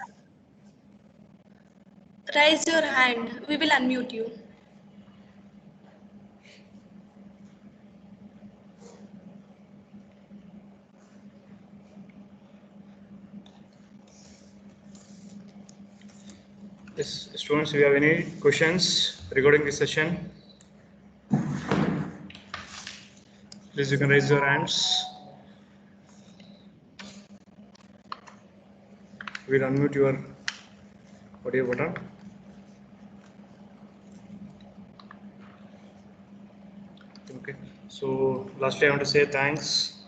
Raise your hand, we will unmute you. Yes, students, do you have any questions regarding this session? Please, you can raise your hands. We'll unmute your audio button. Okay. So lastly, I want to say thanks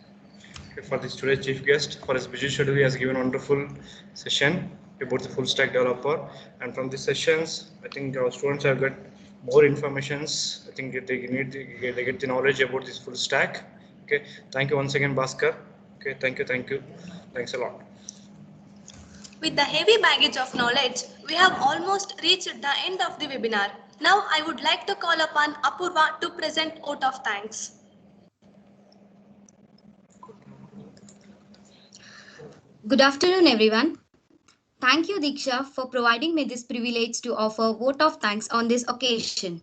for this today's chief guest. For his busy schedule, he has given a wonderful session about the full stack developer. And from these sessions, I think our students have got more informations. I think they get the knowledge about this full stack. Okay. Thank you once again, Bhaskar. Okay. Thank you. Thanks a lot. With the heavy baggage of knowledge, we have almost reached the end of the webinar. Now I would like to call upon Apurva to present vote of thanks. Good afternoon, everyone. Thank you, Diksha, for providing me this privilege to offer vote of thanks on this occasion.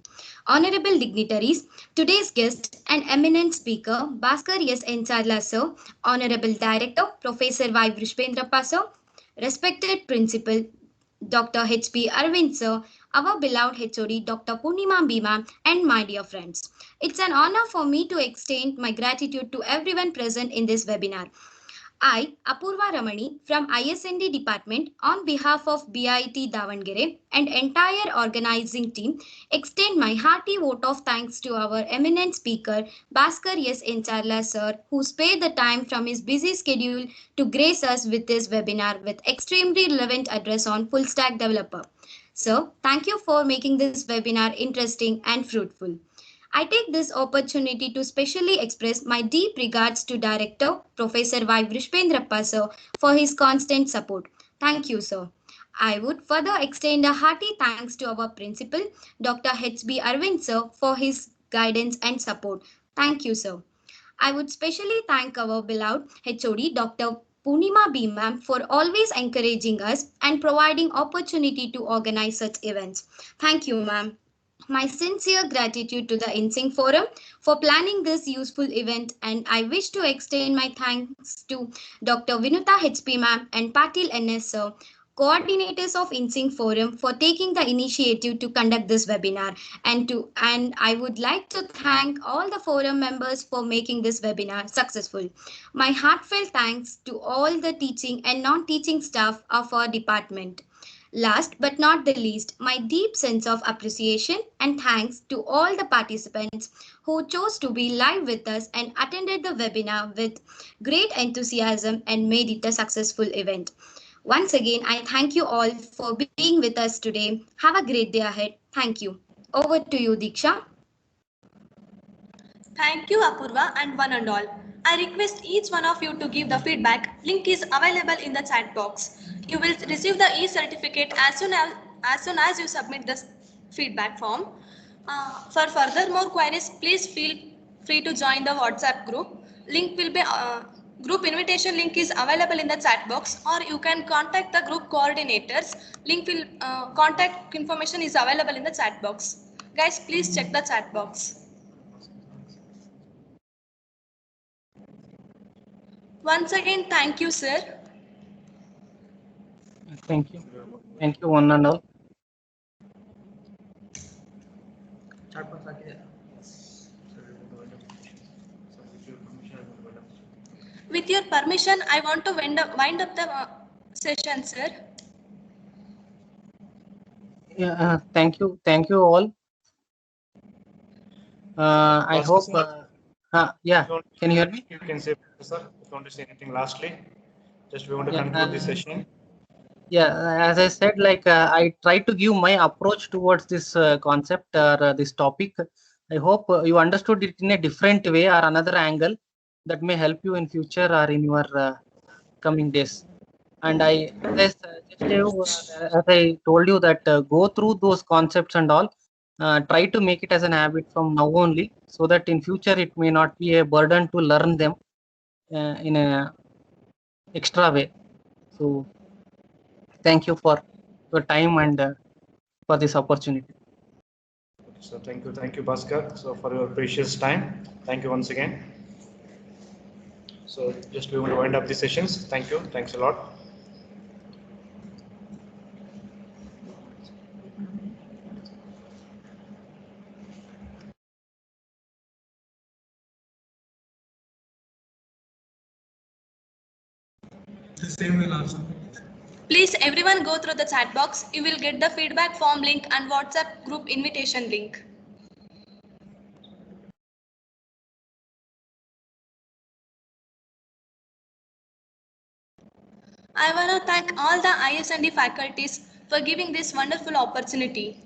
Honorable dignitaries, today's guest and eminent speaker, Bhaskar S. N. Chadla, sir, Honorable Director, Professor Y. Vrishpendrappa, sir, respected Principal, Dr. H.P. Arvind, sir, our beloved HOD Dr. Purnima B ma'am, and my dear friends. It's an honor for me to extend my gratitude to everyone present in this webinar. I, Apurva Ramani from ISND department, on behalf of BIT Davangere and entire organizing team, extend my hearty vote of thanks to our eminent speaker, Bhaskar S. Encharla sir, who spared the time from his busy schedule to grace us with this webinar with extremely relevant address on full stack developer. So, thank you for making this webinar interesting and fruitful. I take this opportunity to specially express my deep regards to Director Professor Y. Vrishpendrappa sir for his constant support. Thank you, sir. I would further extend a hearty thanks to our principal, Dr. H.B. Arvind sir, for his guidance and support. Thank you, sir. I would specially thank our beloved HOD, Dr. Purnima B. ma'am, for always encouraging us and providing opportunity to organize such events. Thank you, ma'am. My sincere gratitude to the INSYNC Forum for planning this useful event, and I wish to extend my thanks to Dr. Vinuta HP ma'am and Patil NS sir, coordinators of INSYNC Forum, for taking the initiative to conduct this webinar, and I would like to thank all the forum members for making this webinar successful. My heartfelt thanks to all the teaching and non-teaching staff of our department. Last but not the least, my deep sense of appreciation and thanks to all the participants who chose to be live with us and attended the webinar with great enthusiasm and made it a successful event. Once again, I thank you all for being with us today. Have a great day ahead. Thank you. Over to you, Diksha. Thank you, Apurva and one and all. I request each one of you to give the feedback. Link is available in the chat box. You will receive the e-certificate as soon as you submit the feedback form. For further more queries, please feel free to join the WhatsApp group. Group invitation link is available in the chat box, or you can contact the group coordinators. Contact information is available in the chat box. Guys, please check the chat box. Once again, thank you, sir. Thank you. Thank you, one and all. With your permission, I want to wind up the session, sir. Yeah, thank you all. I hope. Yeah, can you hear me? You can say, sir, if you want to say anything lastly. Just we want to conclude this session. Yeah, as I said, like I try to give my approach towards this concept or this topic. I hope you understood it in a different way or another angle that may help you in future or in your coming days. And as I told you that go through those concepts and all, try to make it as an habit from now only, so that in future it may not be a burden to learn them in a extra way. So thank you for your time and for this opportunity. So thank you, Bhaskar, so for your precious time. Thank you once again. So just we want to wind up the sessions. Thank you. Thanks a lot. The same will also. Please, everyone go through the chat box. You will get the feedback form link and WhatsApp group invitation link. I want to thank all the ISND faculties for giving this wonderful opportunity.